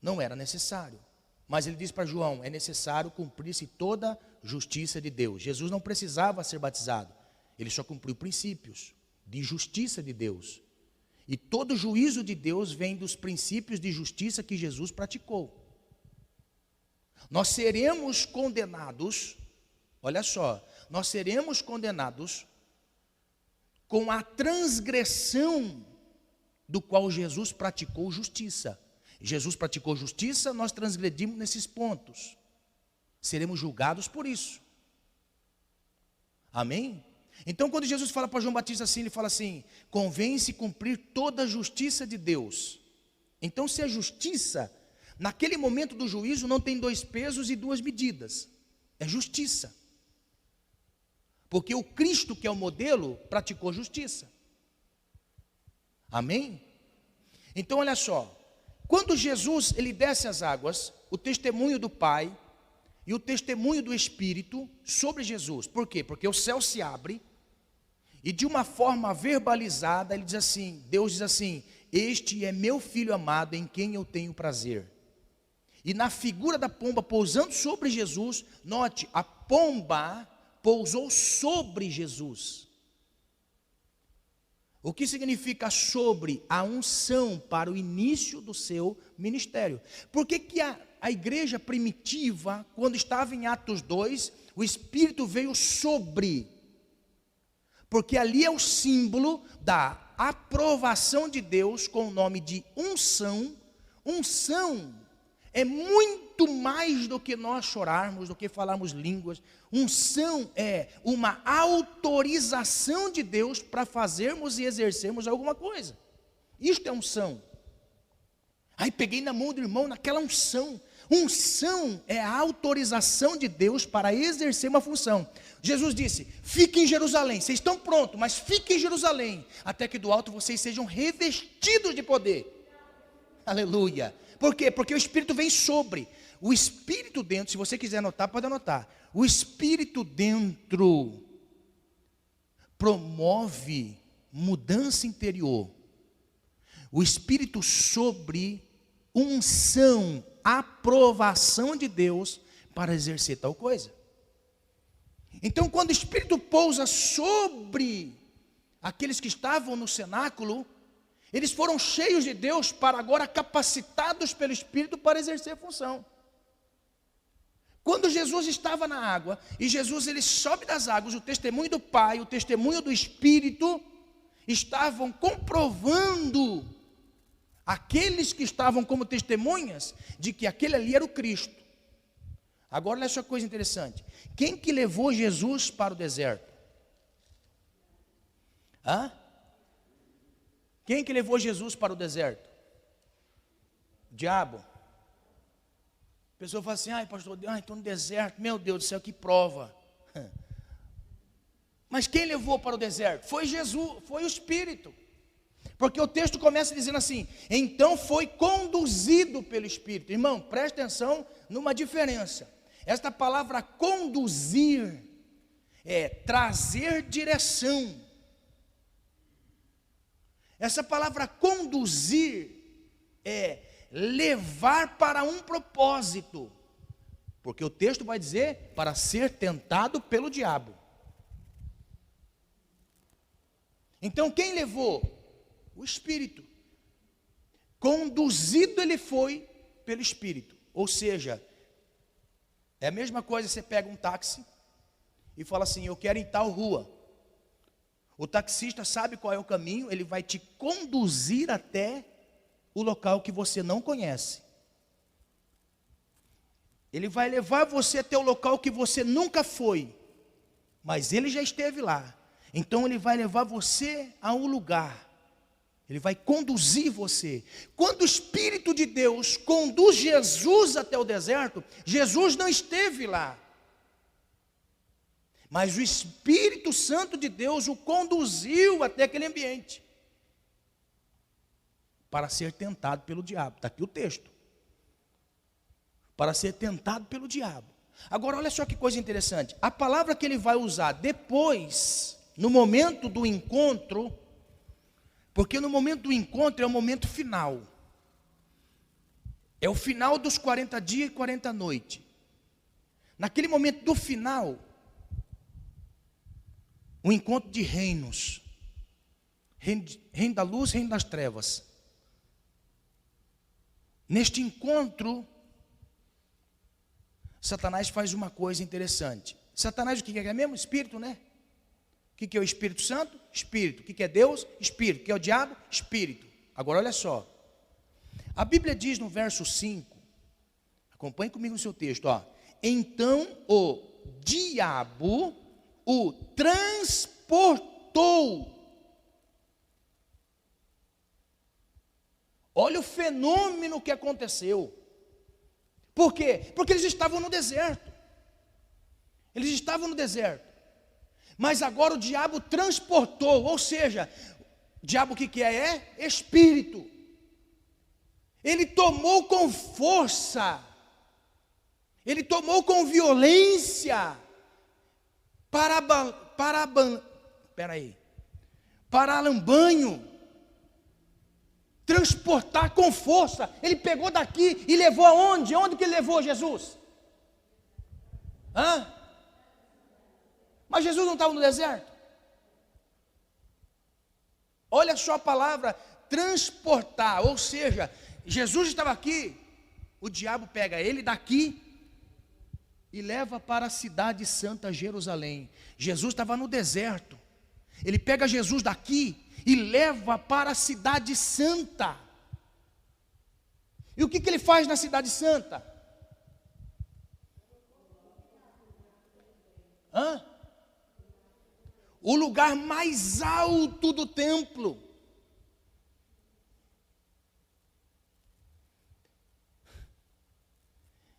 Não era necessário. Mas ele diz para João, é necessário cumprir-se toda a justiça de Deus. Jesus não precisava ser batizado. Ele só cumpriu princípios de justiça de Deus. E todo juízo de Deus vem dos princípios de justiça que Jesus praticou. Nós seremos condenados, olha só, nós seremos condenados com a transgressão do qual Jesus praticou justiça. Jesus praticou justiça, nós transgredimos nesses pontos. Seremos julgados por isso. Amém? Então, quando Jesus fala para João Batista assim, ele fala assim: convém-se cumprir toda a justiça de Deus. Então, se a justiça, naquele momento do juízo, não tem dois pesos e duas medidas. É justiça. Porque o Cristo, que é o modelo, praticou justiça. Amém? Então, olha só. Quando Jesus, ele desce as águas, o testemunho do Pai e o testemunho do Espírito sobre Jesus. Por quê? Porque o céu se abre e de uma forma verbalizada, ele diz assim, Deus diz assim: este é meu filho amado em quem eu tenho prazer. E na figura da pomba pousando sobre Jesus, note, a pomba pousou sobre Jesus. O que significa sobre? A unção para o início do seu ministério. Por que a igreja primitiva, quando estava em Atos 2, o Espírito veio sobre? Porque ali é o símbolo da aprovação de Deus com o nome de unção. Unção é muito mais do que nós chorarmos, do que falarmos línguas. Unção é uma autorização de Deus para fazermos e exercermos alguma coisa. Isto é unção. Aí peguei na mão do irmão naquela unção. Unção é a autorização de Deus para exercer uma função. Jesus disse: fiquem em Jerusalém, vocês estão prontos, mas fiquem em Jerusalém, até que do alto vocês sejam revestidos de poder. Aleluia. Por quê? Porque o Espírito vem sobre. O Espírito dentro, se você quiser anotar, pode anotar. O Espírito dentro promove mudança interior. O Espírito sobre, unção, aprovação de Deus para exercer tal coisa. Então, quando o Espírito pousa sobre aqueles que estavam no cenáculo, eles foram cheios de Deus para agora capacitados pelo Espírito para exercer função. Quando Jesus estava na água, e Jesus ele sobe das águas, o testemunho do Pai, o testemunho do Espírito, estavam comprovando, aqueles que estavam como testemunhas, de que aquele ali era o Cristo. Agora olha só que coisa interessante. Quem que levou Jesus para o deserto? Hã? Quem que levou Jesus para o deserto? O diabo. A pessoa fala assim: ai pastor, estou no deserto, meu Deus do céu, que prova. Mas quem levou para o deserto? Foi Jesus, foi o Espírito. Porque o texto começa dizendo assim: então foi conduzido pelo Espírito. Irmão, preste atenção numa diferença. Esta palavra conduzir é trazer direção. Essa palavra conduzir é levar para um propósito. Porque o texto vai dizer para ser tentado pelo diabo. Então quem levou? O Espírito. Conduzido ele foi pelo Espírito. Ou seja, é a mesma coisa, você pega um táxi e fala assim, eu quero ir em tal rua. O taxista sabe qual é o caminho, ele vai te conduzir até o local que você não conhece. Ele vai levar você até o local que você nunca foi, mas ele já esteve lá. Então ele vai levar você a um lugar. Ele vai conduzir você. Quando o Espírito de Deus conduz Jesus até o deserto, Jesus não esteve lá. Mas o Espírito Santo de Deus o conduziu até aquele ambiente. Para ser tentado pelo diabo. Está aqui o texto. Para ser tentado pelo diabo. Agora olha só que coisa interessante. A palavra que ele vai usar depois, no momento do encontro, porque no momento do encontro é o momento final. É o final dos 40 dias e 40 noites. Naquele momento do final, um encontro de reinos. Reino da luz, reino das trevas. Neste encontro, Satanás faz uma coisa interessante. Satanás o que é mesmo? Espírito, né? O que é o Espírito Santo? Espírito. O que é Deus? Espírito. O que é o diabo? Espírito. Agora olha só. A Bíblia diz no verso 5, acompanhe comigo no seu texto, ó. Então o diabo o transportou. Olha o fenômeno que aconteceu. Por quê? Porque eles estavam no deserto. Eles estavam no deserto. Mas agora o diabo transportou, ou seja, o diabo o que é? É espírito. Ele tomou com força. Ele tomou com violência. Paralambanho. Transportar com força. Ele pegou daqui e levou aonde? Onde que ele levou Jesus? Hã? Mas Jesus não estava no deserto? Olha só a palavra transportar, ou seja, Jesus estava aqui, o diabo pega ele daqui e leva para a cidade santa Jerusalém. Jesus estava no deserto, ele pega Jesus daqui e leva para a cidade santa. E o que ele faz na cidade santa? Hã? O lugar mais alto do templo.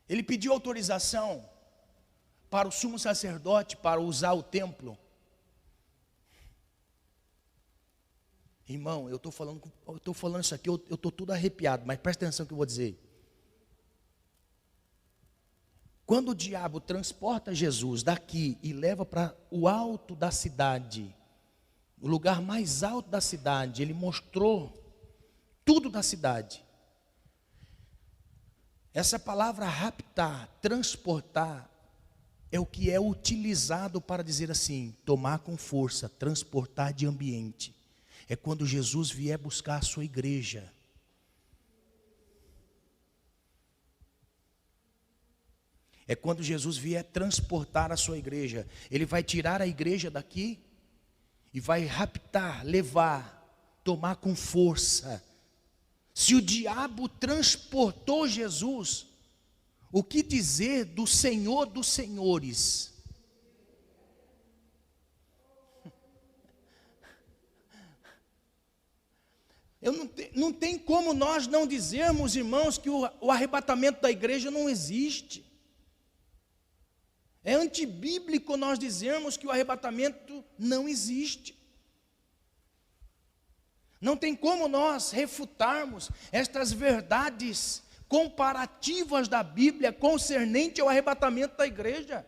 Ele pediu autorização para o sumo sacerdote para usar o templo. Irmão, eu estou falando isso aqui, eu estou tudo arrepiado, mas presta atenção no que eu vou dizer. Quando o diabo transporta Jesus daqui e leva para o alto da cidade, o lugar mais alto da cidade, ele mostrou tudo da cidade. Essa palavra raptar, transportar, é o que é utilizado para dizer assim, tomar com força, transportar de ambiente. É quando Jesus vier buscar a sua igreja. É quando Jesus vier transportar a sua igreja. Ele vai tirar a igreja daqui e vai raptar, levar, tomar com força. Se o diabo transportou Jesus, o que dizer do Senhor dos Senhores? Não tem como nós não dizermos, irmãos, que o arrebatamento da igreja não existe. É antibíblico nós dizermos que o arrebatamento não existe. Não tem como nós refutarmos estas verdades comparativas da Bíblia concernente ao arrebatamento da igreja.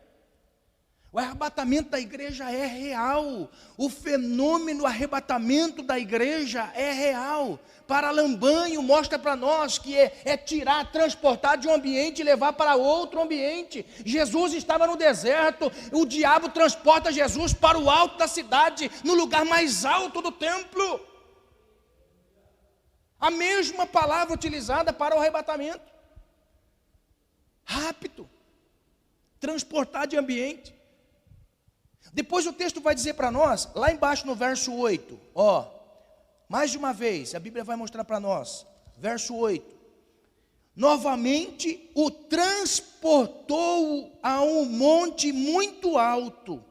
O arrebatamento da igreja é real. O fenômeno arrebatamento da igreja é real. Paralambanho mostra para nós que é tirar, transportar de um ambiente e levar para outro ambiente. Jesus estava no deserto, o diabo transporta Jesus para o alto da cidade, no lugar mais alto do templo. A mesma palavra utilizada para o arrebatamento. Rápido. Transportar de ambiente. Depois o texto vai dizer para nós, lá embaixo no verso 8, mais de uma vez, a Bíblia vai mostrar para nós, verso 8, novamente o transportou a um monte muito alto,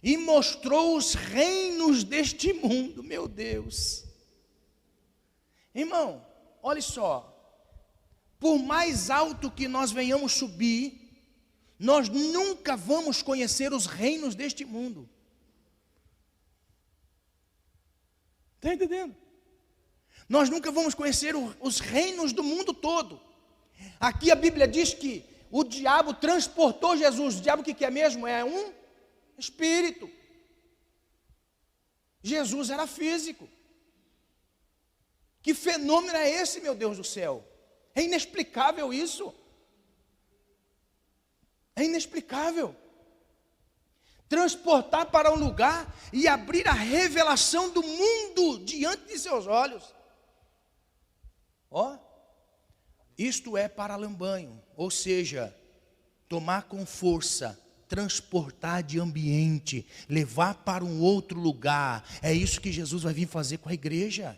e mostrou os reinos deste mundo, meu Deus. Irmão, olha só, por mais alto que nós venhamos subir, nós nunca vamos conhecer os reinos deste mundo. Está entendendo? Nós nunca vamos conhecer os reinos do mundo todo. Aqui a Bíblia diz que o diabo transportou Jesus. O diabo o que é mesmo? É um espírito. Jesus era físico. Que fenômeno é esse, meu Deus do céu? É inexplicável isso. É inexplicável. Transportar para um lugar e abrir a revelação do mundo diante de seus olhos. Isto é paralambanho, ou seja, tomar com força, transportar de ambiente, levar para um outro lugar. É isso que Jesus vai vir fazer com a igreja.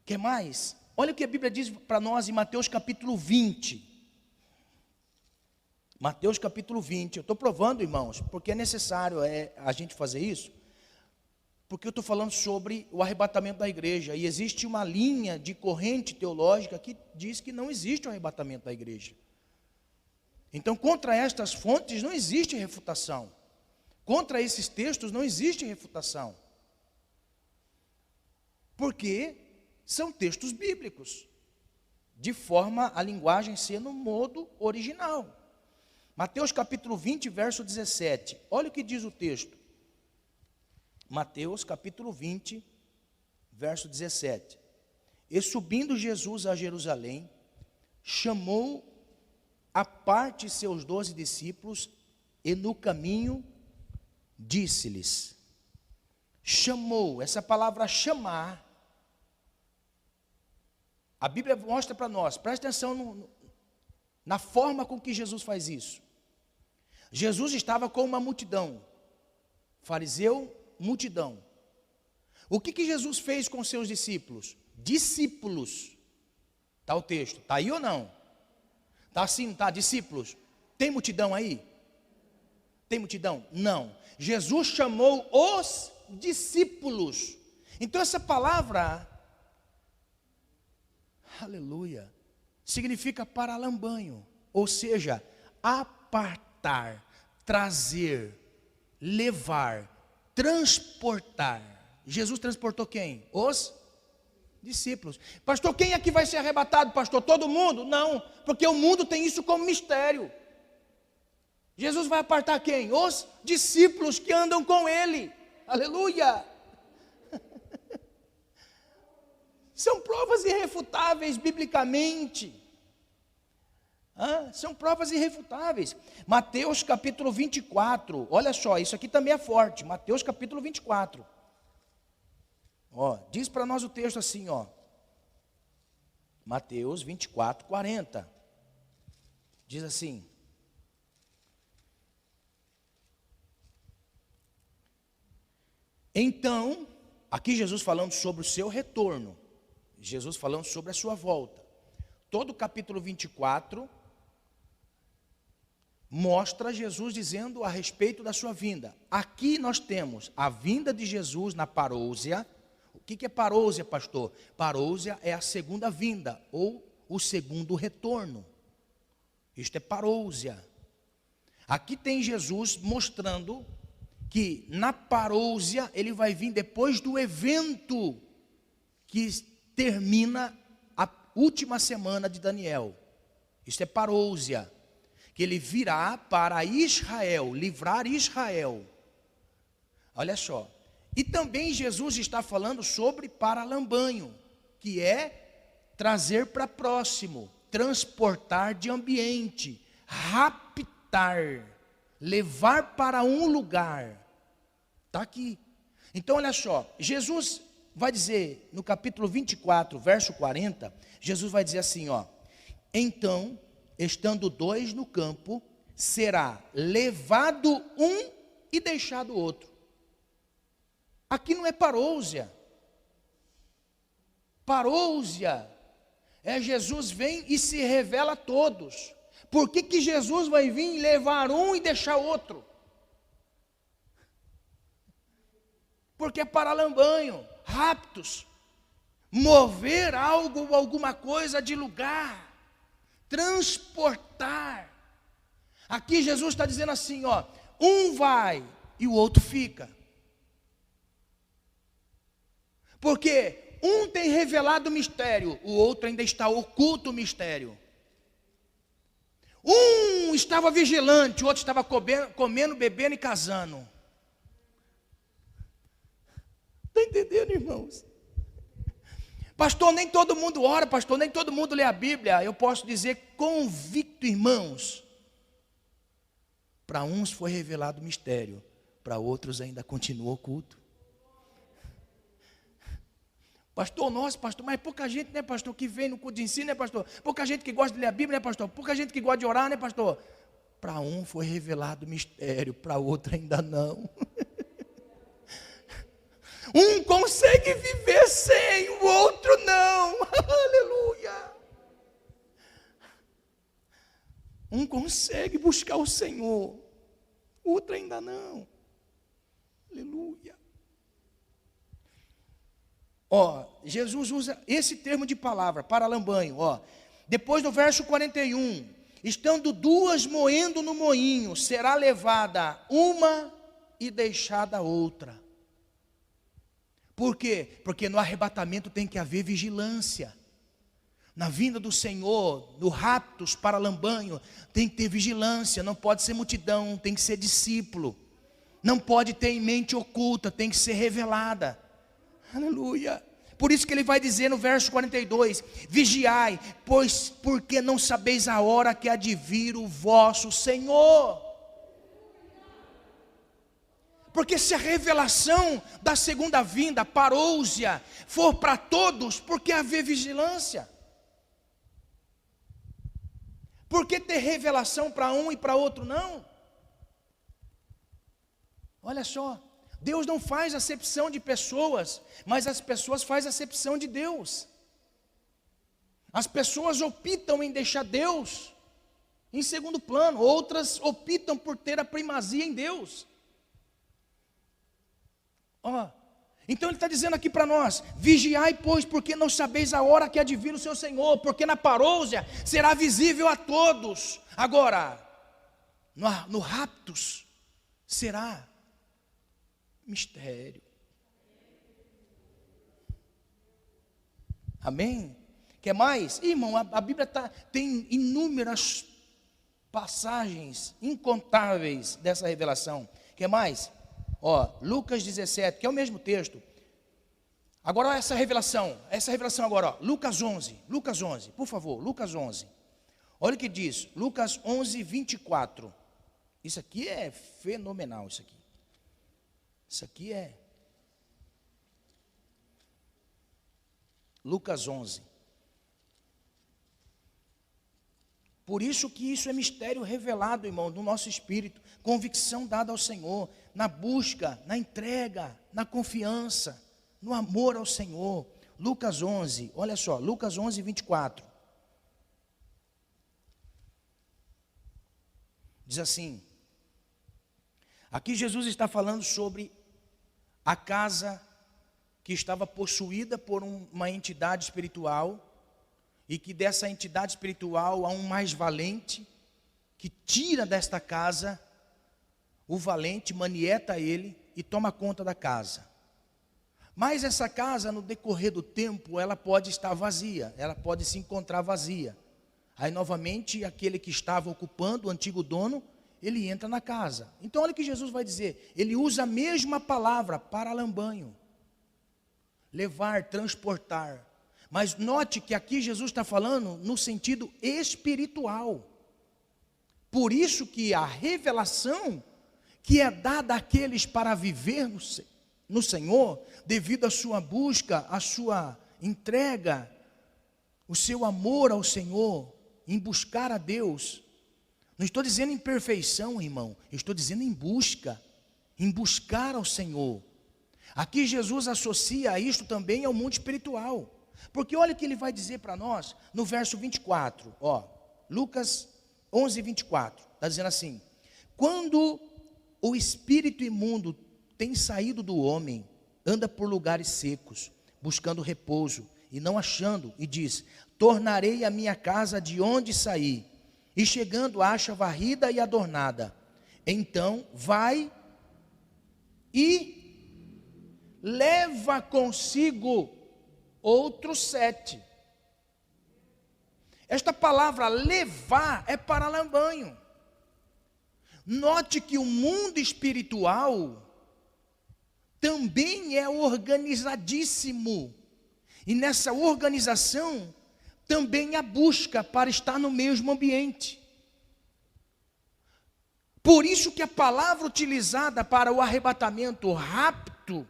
Que mais? Olha o que a Bíblia diz para nós em Mateus capítulo 20. Mateus capítulo 20. Eu estou provando, irmãos, porque é necessário a gente fazer isso, porque eu estou falando sobre o arrebatamento da igreja, e existe uma linha de corrente teológica que diz que não existe o arrebatamento da igreja. Então, contra estas fontes não existe refutação. Contra esses textos não existe refutação. Porque são textos bíblicos, de forma a linguagem ser no modo original. Mateus capítulo 20, verso 17. Olha o que diz o texto. Mateus capítulo 20, verso 17. E subindo Jesus a Jerusalém, chamou à parte seus 12 discípulos, e no caminho disse-lhes. Chamou, essa palavra chamar, a Bíblia mostra para nós, presta atenção na forma com que Jesus faz isso. Jesus estava com uma multidão, fariseu, multidão. O que Jesus fez com seus discípulos? Discípulos. Está o texto, está aí ou não? Está assim, está? Discípulos. Tem multidão aí? Tem multidão? Não. Jesus chamou os discípulos. Então essa palavra, aleluia, significa paralambanho, ou seja, apartar, trazer, levar, transportar. Jesus transportou quem? Os discípulos. Pastor, quem aqui vai ser arrebatado, pastor? Todo mundo? Não, porque o mundo tem isso como mistério. Jesus vai apartar quem? Os discípulos que andam com ele. Aleluia. São provas irrefutáveis biblicamente. São provas irrefutáveis. Mateus capítulo 24. Olha só, isso aqui também é forte. Mateus capítulo 24. Diz para nós o texto assim, Mateus 24, 40. Diz assim: então, aqui Jesus falando sobre o seu retorno, Jesus falando sobre a sua volta. Todo o capítulo 24 mostra Jesus dizendo a respeito da sua vinda. Aqui nós temos a vinda de Jesus na parousia. O que é parousia, pastor? Parousia é a segunda vinda, ou o segundo retorno. Isto é parousia. Aqui tem Jesus mostrando que na parousia ele vai vir depois do evento que termina a última semana de Daniel. Isso é parousia, que ele virá para Israel, livrar Israel. Olha só. E também Jesus está falando sobre paralambanho, que é trazer para próximo, transportar de ambiente, raptar, levar para um lugar. Está aqui. Então olha só, Jesus vai dizer no capítulo 24, verso 40, Jesus vai dizer assim, ó: então, estando dois no campo, será levado um e deixado o outro. Aqui não é parousia. Parousia é Jesus vem e se revela a todos. Por que Jesus vai vir levar um e deixar outro? Porque é paralambanho, raptos, mover algo, alguma coisa de lugar, transportar. Aqui Jesus está dizendo assim, ó: um vai e o outro fica. Porque um tem revelado o mistério, o outro ainda está oculto o mistério. Um estava vigilante, o outro estava comendo, bebendo e casando. Está entendendo, irmãos? Pastor, nem todo mundo ora, pastor, nem todo mundo lê a Bíblia. Eu posso dizer convicto, irmãos, para uns foi revelado o mistério, para outros ainda continua oculto. Pastor, nossa, pastor, mas pouca gente, né, pastor, que vem no culto de ensino, né, pastor? Pouca gente que gosta de ler a Bíblia, né, pastor? Pouca gente que gosta de orar, né, pastor? Para um foi revelado o mistério, para outro ainda não. Um consegue viver sem, o outro não. Aleluia. Um consegue buscar o Senhor, o outro ainda não. Aleluia. Ó, Jesus usa esse termo de palavra, paralambanho, ó. Depois no verso 41, estando duas moendo no moinho, será levada uma e deixada outra. Por quê? Porque no arrebatamento tem que haver vigilância. Na vinda do Senhor, no raptos, paralambanho, tem que ter vigilância, não pode ser multidão, tem que ser discípulo. Não pode ter em mente oculta, tem que ser revelada. Aleluia. Por isso que ele vai dizer no verso 42, vigiai, pois porque não sabeis a hora que há de vir o vosso Senhor. Porque se a revelação da segunda vinda, parousia, for para todos, por que haver vigilância? Por que ter revelação para um e para outro não? Olha só, Deus não faz acepção de pessoas, mas as pessoas fazem acepção de Deus. As pessoas optam em deixar Deus em segundo plano, outras optam por ter a primazia em Deus. Ó, então ele está dizendo aqui para nós, vigiai pois, porque não sabeis a hora que há de vir o seu Senhor, porque na parousia será visível a todos. Agora, no raptus, será mistério. Amém? Quer mais? Irmão, a Bíblia tem inúmeras passagens incontáveis dessa revelação. Quer mais? Ó, Lucas 17, que é o mesmo texto. Agora essa revelação agora, ó, Lucas 11, por favor, Lucas 11. Olha o que diz, Lucas 11, 24. Isso aqui é fenomenal, isso aqui é Lucas 11. Por isso que isso é mistério revelado, irmão, no nosso espírito, convicção dada ao Senhor, na busca, na entrega, na confiança, no amor ao Senhor. Lucas 11, olha só, Lucas 11, 24. Diz assim, aqui Jesus está falando sobre a casa que estava possuída por uma entidade espiritual, e que dessa entidade espiritual há um mais valente, que tira desta casa, o valente manieta ele e toma conta da casa. Mas essa casa, no decorrer do tempo, ela pode estar vazia, ela pode se encontrar vazia. Aí novamente aquele que estava ocupando, o antigo dono, ele entra na casa. Então olha o que Jesus vai dizer. Ele usa a mesma palavra, paralambanho. Levar, transportar. Mas note que aqui Jesus está falando no sentido espiritual. Por isso que a revelação que é dada àqueles para viver no Senhor, devido à sua busca, à sua entrega, o seu amor ao Senhor, em buscar a Deus. Não estou dizendo em perfeição, irmão, eu estou dizendo em busca, em buscar ao Senhor. Aqui Jesus associa isto também ao mundo espiritual. Porque olha o que ele vai dizer para nós no verso 24, Lucas 11, 24, está dizendo assim: quando o espírito imundo tem saído do homem, anda por lugares secos, buscando repouso, e não achando, e diz: tornarei a minha casa de onde saí, e chegando acha varrida e adornada. Então vai e leva consigo outros 7. Esta palavra levar é paralambanho. Note que o mundo espiritual também é organizadíssimo. E nessa organização também há busca para estar no mesmo ambiente. Por isso que a palavra utilizada para o arrebatamento, rapto,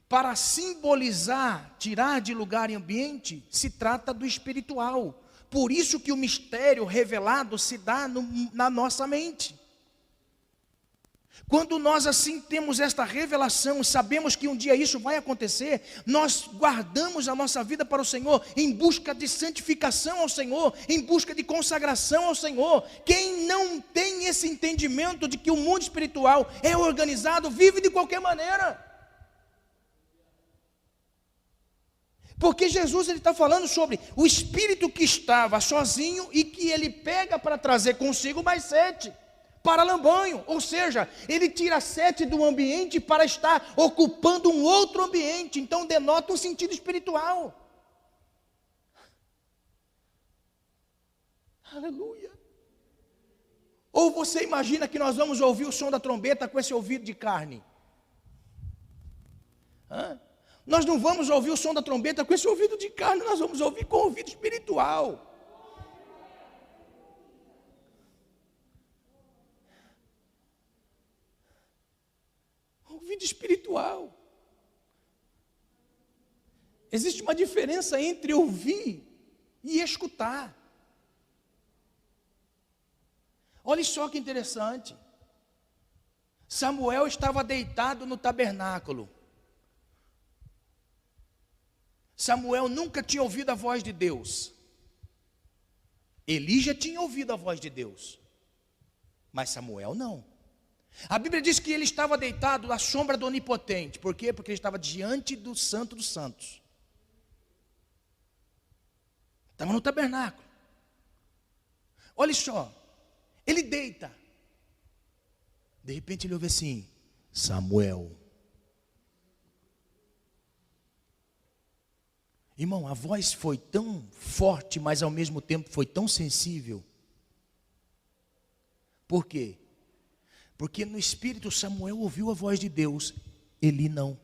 para simbolizar, tirar de lugar e ambiente, se trata do espiritual. Por isso que o mistério revelado se dá na nossa mente. Quando nós assim temos esta revelação, sabemos que um dia isso vai acontecer, nós guardamos a nossa vida para o Senhor, em busca de santificação ao Senhor, em busca de consagração ao Senhor. Quem não tem esse entendimento de que o mundo espiritual é organizado, vive de qualquer maneira. Porque Jesus está falando sobre o espírito que estava sozinho e que ele pega para trazer consigo mais 7. Paralambanho, ou seja, ele tira 7 do ambiente para estar ocupando um outro ambiente. Então denota um sentido espiritual. Aleluia. Ou você imagina que nós vamos ouvir o som da trombeta com esse ouvido de carne? Nós não vamos ouvir o som da trombeta com esse ouvido de carne, nós vamos ouvir com o ouvido espiritual. Ouvido espiritual. Existe uma diferença entre ouvir e escutar. Olha só que interessante. Samuel estava deitado no tabernáculo. Samuel nunca tinha ouvido a voz de Deus. Eli já tinha ouvido a voz de Deus, mas Samuel não. A Bíblia diz que ele estava deitado à sombra do Onipotente. Por quê? Porque ele estava diante do Santo dos Santos. Estava no tabernáculo. Olha só, ele deita. De repente ele ouve assim: Samuel. Irmão, a voz foi tão forte, mas ao mesmo tempo foi tão sensível. Por quê? Porque no espírito Samuel ouviu a voz de Deus, Eli não.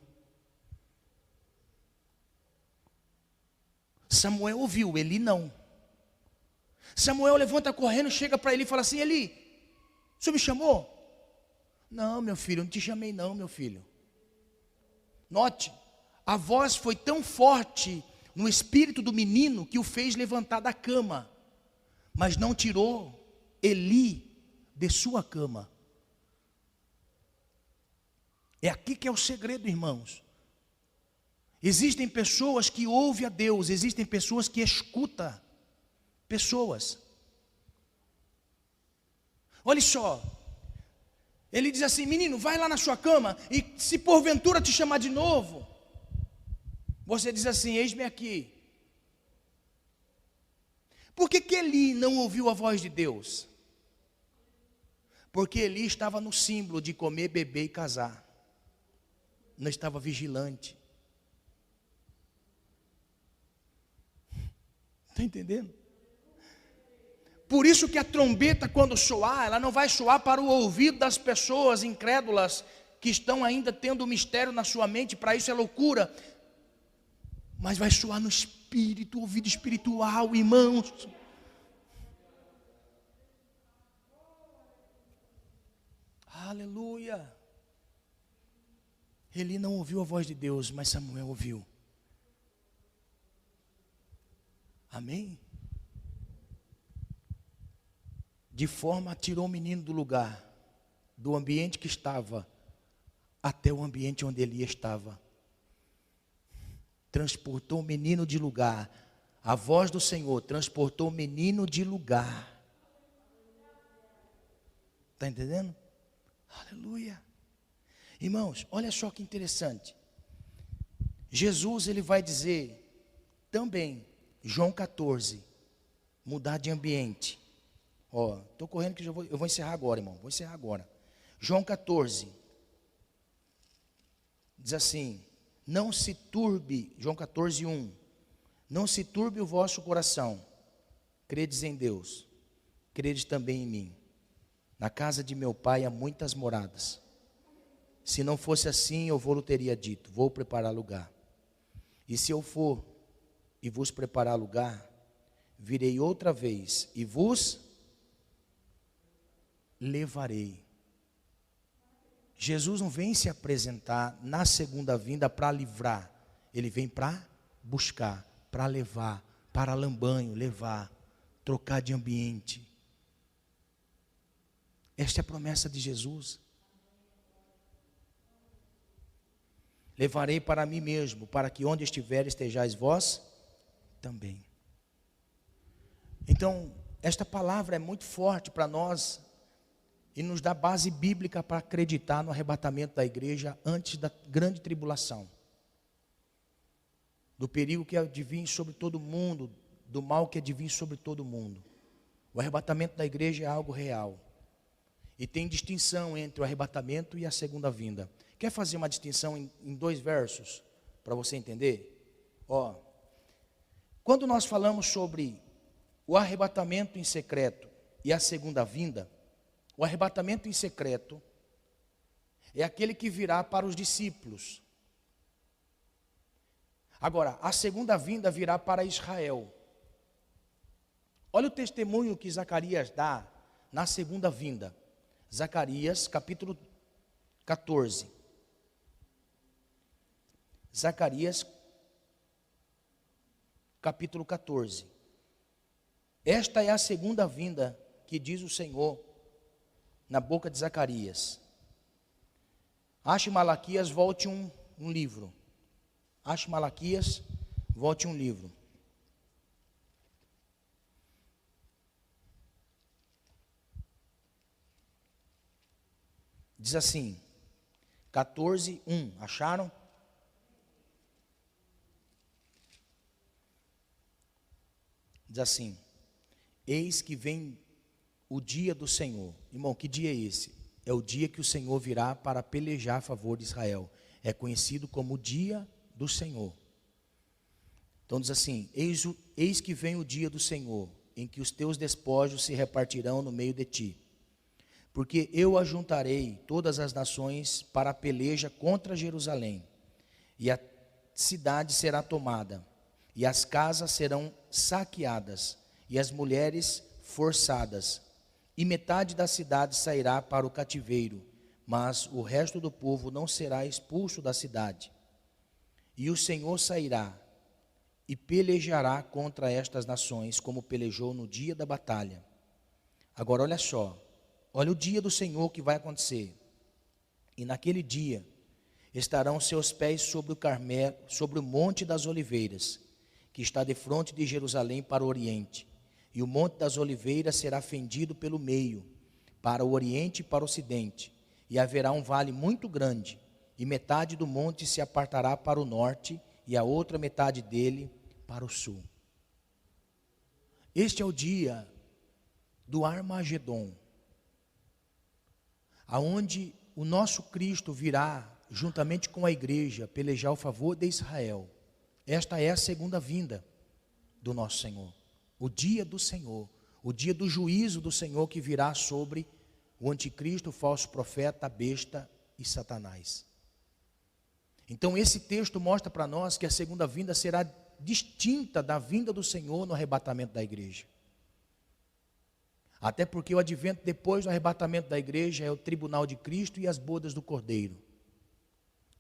Samuel ouviu, Eli não. Samuel levanta correndo, chega para Eli e fala assim: Eli, o senhor me chamou? Não, meu filho, eu não te chamei não, meu filho. Note, a voz foi tão forte no espírito do menino que o fez levantar da cama, mas não tirou Eli de sua cama. É aqui que é o segredo, irmãos. Existem pessoas que ouvem a Deus, existem pessoas que escutam pessoas. Olha só, ele diz assim: menino, vai lá na sua cama, e se porventura te chamar de novo, você diz assim: eis-me aqui. Por que Eli não ouviu a voz de Deus? Porque Eli estava no símbolo de comer, beber e casar. Não estava vigilante. Está entendendo? Por isso que a trombeta, quando soar, ela não vai soar para o ouvido das pessoas incrédulas que estão ainda tendo o mistério na sua mente, para isso é loucura, mas vai soar no espírito, ouvido espiritual, irmãos. Aleluia. Eli não ouviu a voz de Deus, mas Samuel ouviu. Amém? De forma a tirou o menino do lugar, do ambiente que estava, até o ambiente onde Eli estava. Transportou o menino de lugar. A voz do Senhor transportou o menino de lugar. Está entendendo? Aleluia. Irmãos, olha só que interessante. Jesus, ele vai dizer também, João 14, mudar de ambiente. Ó, estou correndo que eu vou encerrar agora, irmão. Vou encerrar agora. João 14. Diz assim: não se turbe, João 14, 1. Não se turbe o vosso coração. Credes em Deus, credes também em mim. Na casa de meu pai há muitas moradas. Se não fosse assim, eu vou-lhe teria dito: vou preparar lugar. E se eu for e vos preparar lugar, virei outra vez e vos levarei. Jesus não vem se apresentar na segunda vinda para livrar. Ele vem para buscar, para levar, para lambanho, levar, trocar de ambiente. Esta é a promessa de Jesus. Levarei para mim mesmo, para que onde estiver estejais vós também. Então, esta palavra é muito forte para nós e nos dá base bíblica para acreditar no arrebatamento da igreja antes da grande tribulação. Do perigo que advém sobre todo mundo, do mal que advém sobre todo mundo. O arrebatamento da igreja é algo real. E tem distinção entre o arrebatamento e a segunda vinda. Quer fazer uma distinção em 2 versos, para você entender? Ó, quando nós falamos sobre o arrebatamento em secreto e a segunda vinda, o arrebatamento em secreto é aquele que virá para os discípulos. Agora, a segunda vinda virá para Israel. Olha o testemunho que Zacarias dá na segunda vinda. Zacarias, capítulo 14. Zacarias, capítulo 14. Esta é a segunda vinda que diz o Senhor na boca de Zacarias. Ache Malaquias, volte um livro. Ache Malaquias, volte um livro. Diz assim, 14, 1. Acharam? Diz assim: eis que vem o dia do Senhor. Irmão, que dia é esse? É o dia que o Senhor virá para pelejar a favor de Israel. É conhecido como o dia do Senhor. Então diz assim: eis que vem o dia do Senhor, em que os teus despojos se repartirão no meio de ti. Porque eu ajuntarei todas as nações para a peleja contra Jerusalém, e a cidade será tomada, e as casas serão saqueadas, e as mulheres forçadas, e metade da cidade sairá para o cativeiro, mas o resto do povo não será expulso da cidade. E o Senhor sairá e pelejará contra estas nações, como pelejou no dia da batalha. Agora olha só, olha o dia do Senhor que vai acontecer. E naquele dia estarão seus pés sobre o Carmelo, sobre o monte das oliveiras, que está defronte de Jerusalém para o oriente. E o monte das oliveiras será fendido pelo meio, para o oriente e para o ocidente. E haverá um vale muito grande, e metade do monte se apartará para o norte, e a outra metade dele para o sul. Este é o dia do Armagedon, aonde o nosso Cristo virá, juntamente com a igreja, pelejar ao favor de Israel. Esta é a segunda vinda do nosso Senhor. O dia do Senhor, o dia do juízo do Senhor que virá sobre o anticristo, o falso profeta, a besta e Satanás. Então esse texto mostra para nós que a segunda vinda será distinta da vinda do Senhor no arrebatamento da igreja. Até porque o advento depois do arrebatamento da igreja é o tribunal de Cristo e as bodas do Cordeiro,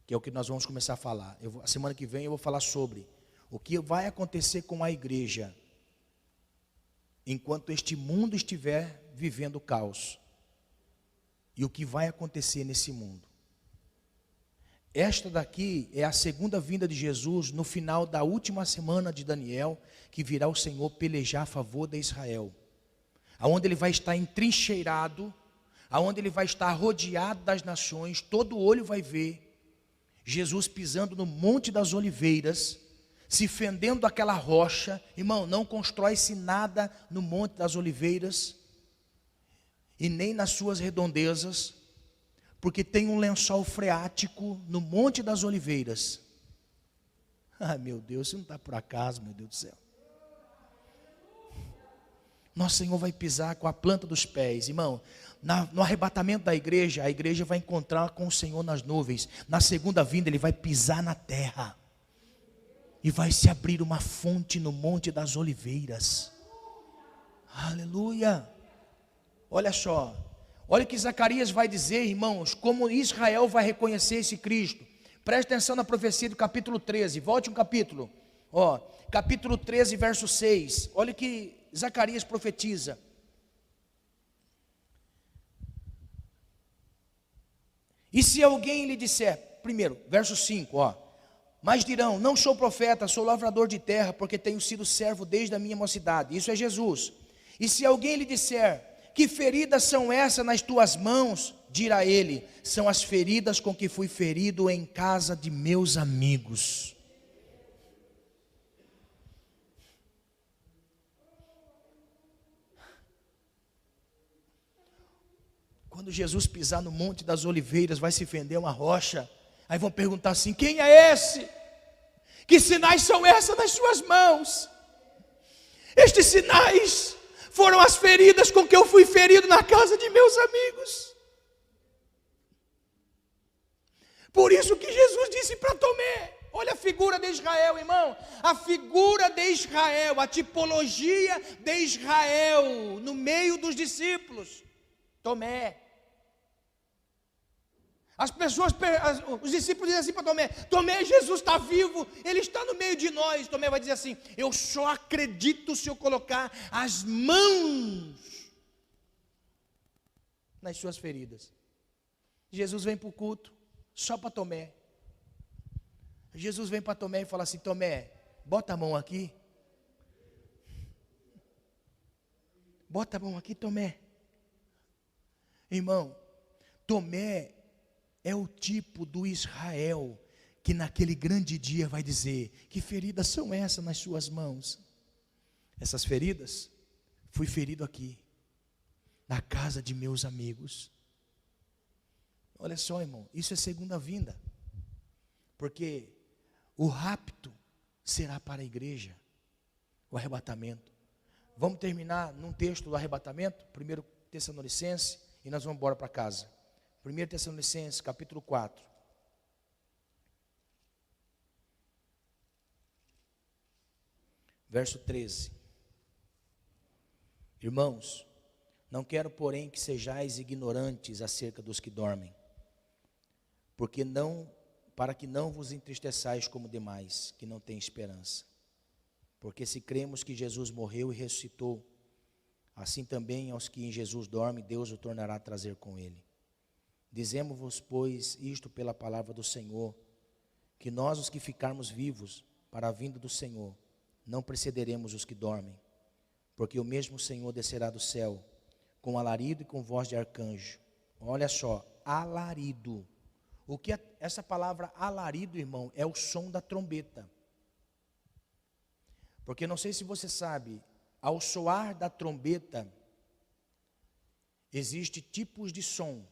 que é o que nós vamos começar a falar. A semana que vem eu vou falar sobre o que vai acontecer com a igreja enquanto este mundo estiver vivendo o caos, e o que vai acontecer nesse mundo. Esta daqui é a segunda vinda de Jesus no final da última semana de Daniel, que virá o Senhor pelejar a favor de Israel, aonde ele vai estar entrincheirado, aonde ele vai estar rodeado das nações, todo olho vai ver Jesus pisando no Monte das Oliveiras, se fendendo aquela rocha. Irmão, não constrói-se nada no Monte das Oliveiras e nem nas suas redondezas, porque tem um lençol freático no Monte das Oliveiras. Ai meu Deus, isso não está por acaso, meu Deus do céu. Nosso Senhor vai pisar com a planta dos pés, irmão. No arrebatamento da igreja, a igreja vai encontrar com o Senhor nas nuvens. Na segunda vinda, ele vai pisar na terra. E vai se abrir uma fonte no Monte das Oliveiras. Aleluia. Olha só. Olha o que Zacarias vai dizer, irmãos, como Israel vai reconhecer esse Cristo. Preste atenção na profecia do capítulo 13. Volte um capítulo. Capítulo 13, verso 6. Olha o que Zacarias profetiza. E se alguém lhe disser, primeiro, verso 5, mas dirão, não sou profeta, sou lavrador de terra, porque tenho sido servo desde a minha mocidade. Isso é Jesus. E se alguém lhe disser, que feridas são essas nas tuas mãos? Dirá ele, são as feridas com que fui ferido em casa de meus amigos. Quando Jesus pisar no Monte das Oliveiras, vai se fender uma rocha. Aí vão perguntar assim, quem é esse? Que sinais são essas nas suas mãos? Estes sinais foram as feridas com que eu fui ferido na casa de meus amigos. Por isso que Jesus disse para Tomé, olha a figura de Israel, irmão. A figura de Israel, a tipologia de Israel no meio dos discípulos. Tomé. Os discípulos dizem assim para Tomé, Tomé, Jesus está vivo, Ele está no meio de nós. Tomé vai dizer assim, eu só acredito se eu colocar as mãos nas suas feridas. Jesus vem para o culto, só para Tomé. Jesus vem para Tomé e fala assim, Tomé, bota a mão aqui. Bota a mão aqui, Tomé. Irmão, Tomé é o tipo do Israel que naquele grande dia vai dizer, que feridas são essas nas suas mãos? Essas feridas, fui ferido aqui, na casa de meus amigos. Olha só, irmão, isso é segunda vinda, porque o rapto será para a igreja, o arrebatamento. Vamos terminar num texto do arrebatamento, 1 Tessalonicenses, e nós vamos embora para casa. 1 Tessalonicenses, capítulo 4. Verso 13. Irmãos, não quero, porém, que sejais ignorantes acerca dos que dormem, para que não vos entristeçais como demais, que não têm esperança. Porque se cremos que Jesus morreu e ressuscitou, assim também aos que em Jesus dormem, Deus o tornará a trazer com ele. Dizemos-vos, pois, isto pela palavra do Senhor, que nós, os que ficarmos vivos para a vinda do Senhor, não precederemos os que dormem, porque o mesmo Senhor descerá do céu, com alarido e com voz de arcanjo. Olha só, alarido. O que essa palavra alarido, irmão, é o som da trombeta. Porque não sei se você sabe, ao soar da trombeta, existem tipos de som.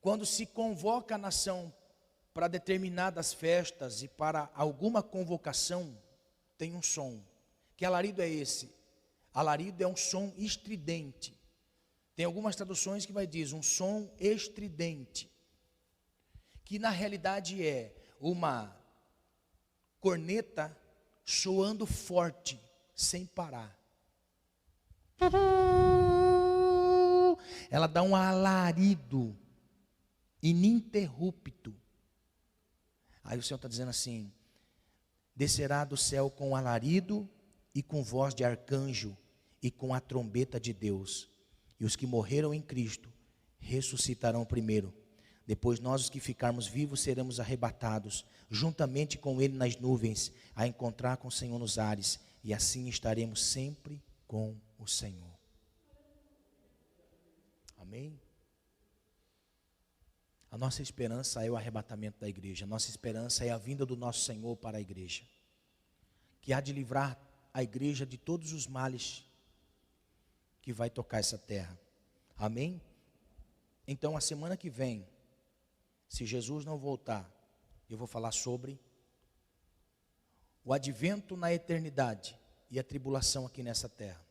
Quando se convoca a nação para determinadas festas e para alguma convocação, tem um som. Que alarido é esse? Alarido é um som estridente. Tem algumas traduções que vai dizer um som estridente, que na realidade é uma corneta soando forte, sem parar. Ela dá um alarido ininterrupto. Aí o Senhor está dizendo assim: descerá do céu com alarido e com voz de arcanjo e com a trombeta de Deus. E os que morreram em Cristo ressuscitarão primeiro. Depois nós, os que ficarmos vivos, seremos arrebatados juntamente com Ele nas nuvens, a encontrar com o Senhor nos ares, e assim estaremos sempre com o Senhor. Amém? A nossa esperança é o arrebatamento da igreja. A nossa esperança é a vinda do nosso Senhor para a igreja, que há de livrar a igreja de todos os males que vai tocar essa terra. Amém? Então, a semana que vem, se Jesus não voltar, eu vou falar sobre o advento na eternidade e a tribulação aqui nessa terra.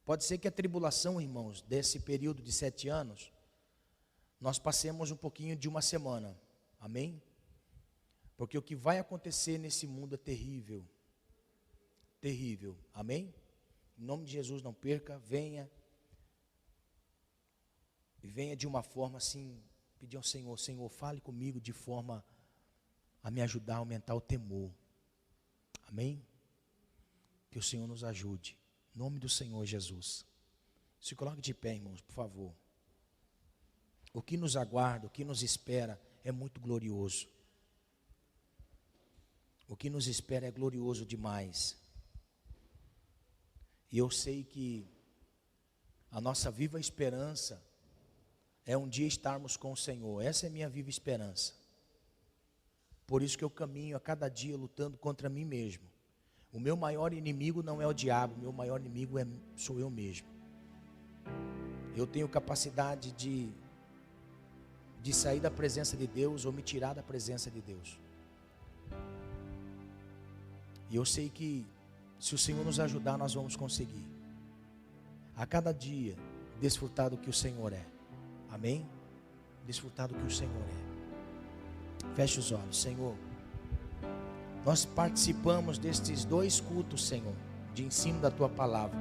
Pode ser que a tribulação, irmãos, desse período de 7 anos, nós passemos um pouquinho de uma semana. Amém? Porque o que vai acontecer nesse mundo é terrível. Terrível. Amém? Em nome de Jesus, não perca, venha. E venha de uma forma assim, pedir ao Senhor: Senhor, fale comigo de forma a me ajudar a aumentar o temor. Amém? Que o Senhor nos ajude. Em nome do Senhor Jesus. Se coloque de pé, irmãos, por favor. O que nos aguarda, o que nos espera é muito glorioso. O que nos espera é glorioso demais. E eu sei que a nossa viva esperança é um dia estarmos com o Senhor. Essa é a minha viva esperança. Por isso que eu caminho a cada dia lutando contra mim mesmo. O meu maior inimigo não é o diabo, o meu maior inimigo sou eu mesmo. Eu tenho capacidade de sair da presença de Deus ou me tirar da presença de Deus. E eu sei que se o Senhor nos ajudar, nós vamos conseguir a cada dia desfrutar do que o Senhor é. Amém? Desfrutar do que o Senhor é. Feche os olhos. Senhor, nós participamos destes 2 cultos, Senhor, de ensino da Tua Palavra,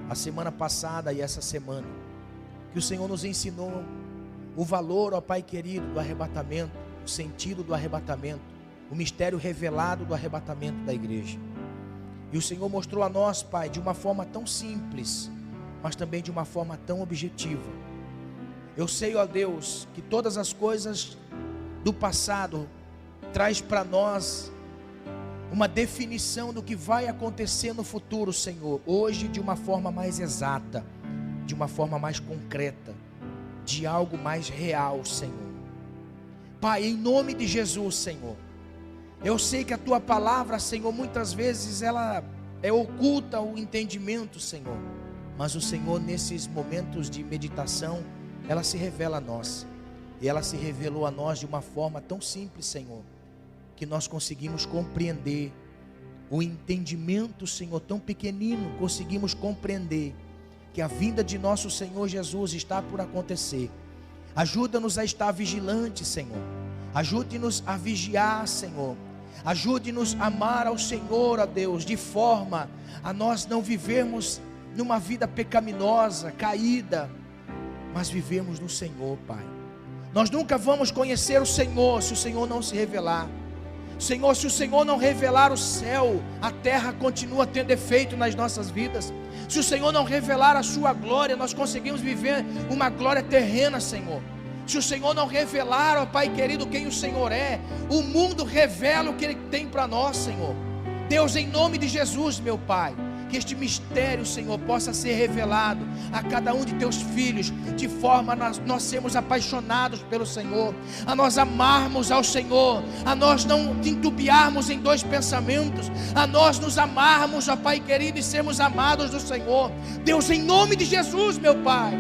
a semana passada e essa semana, que o Senhor nos ensinou o valor, ó Pai querido, do arrebatamento, o sentido do arrebatamento, o mistério revelado do arrebatamento da igreja. E o Senhor mostrou a nós, Pai, de uma forma tão simples, mas também de uma forma tão objetiva. Eu sei, ó Deus, que todas as coisas do passado traz para nós uma definição do que vai acontecer no futuro, Senhor, hoje de uma forma mais exata, de uma forma mais concreta, de algo mais real, Senhor. Pai, em nome de Jesus, Senhor, eu sei que a Tua palavra, Senhor, muitas vezes ela oculta o entendimento, Senhor, mas o Senhor, nesses momentos de meditação, ela se revela a nós, e ela se revelou a nós de uma forma tão simples, Senhor, que nós conseguimos compreender o entendimento, Senhor, tão pequenino, conseguimos compreender que a vinda de nosso Senhor Jesus está por acontecer. Ajuda-nos a estar vigilantes, Senhor. Ajude-nos a vigiar, Senhor. Ajude-nos a amar ao Senhor, ó Deus, de forma a nós não vivermos numa vida pecaminosa, caída, mas vivemos no Senhor, Pai. Nós nunca vamos conhecer o Senhor se o Senhor não se revelar. Senhor, se o Senhor não revelar o céu, a terra continua tendo efeito nas nossas vidas. Se o Senhor não revelar a sua glória, nós conseguimos viver uma glória terrena, Senhor. Se o Senhor não revelar, ó Pai querido, quem o Senhor é, o mundo revela o que Ele tem para nós, Senhor. Deus, em nome de Jesus, meu Pai, que este mistério, Senhor, possa ser revelado a cada um de Teus filhos, de forma a nós sermos apaixonados pelo Senhor, a nós amarmos ao Senhor, a nós não titubearmos em 2 pensamentos, a nós nos amarmos, ó Pai querido, e sermos amados do Senhor. Deus, em nome de Jesus, meu Pai,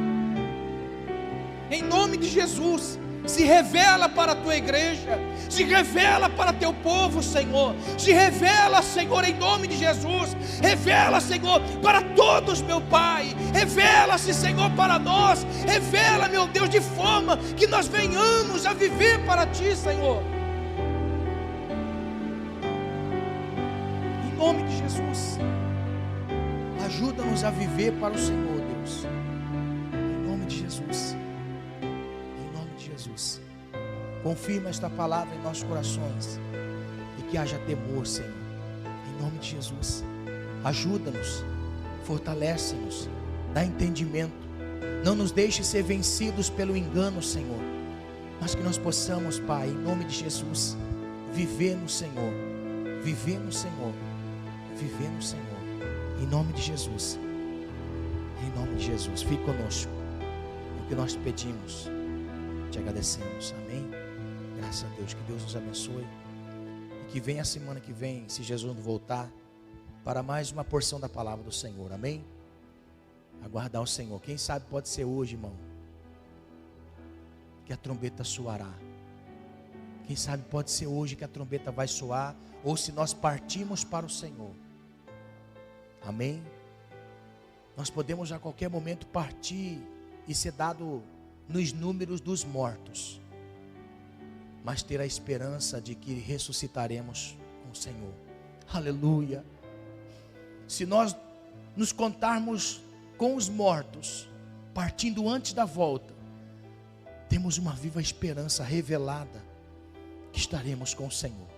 em nome de Jesus, Se revela para a tua igreja, se revela para teu povo, Senhor. Se revela, Senhor, em nome de Jesus. Revela, Senhor, para todos, meu Pai. Revela-se, Senhor, para nós. Revela, meu Deus, de forma que nós venhamos a viver para Ti, Senhor. Em nome de Jesus, ajuda-nos a viver para o Senhor, Deus. Em nome de Jesus. Jesus, confirma esta palavra em nossos corações e que haja temor, Senhor, em nome de Jesus. Ajuda-nos, fortalece-nos, dá entendimento, não nos deixe ser vencidos pelo engano, Senhor, mas que nós possamos, Pai, em nome de Jesus, viver no Senhor, viver no Senhor, viver no Senhor, em nome de Jesus, em nome de Jesus. Fique conosco, é o que nós pedimos, te agradecemos, amém? Graças a Deus, que Deus nos abençoe e que venha a semana que vem, se Jesus não voltar, para mais uma porção da palavra do Senhor, amém? Aguardar o Senhor, quem sabe pode ser hoje, irmão, que a trombeta soará. Quem sabe pode ser hoje que a trombeta vai soar, ou se nós partirmos para o Senhor, amém? Nós podemos a qualquer momento partir e ser dado nos números dos mortos, mas ter a esperança de que ressuscitaremos com o Senhor, aleluia. Se nós nos contarmos com os mortos, partindo antes da volta, temos uma viva esperança revelada, que estaremos com o Senhor,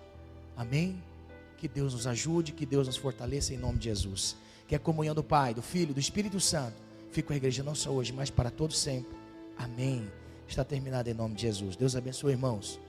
amém? Que Deus nos ajude, que Deus nos fortaleça em nome de Jesus, que a comunhão do Pai, do Filho, do Espírito Santo, fique com a igreja não só hoje, mas para todo sempre. Amém. Está terminado em nome de Jesus. Deus abençoe, irmãos.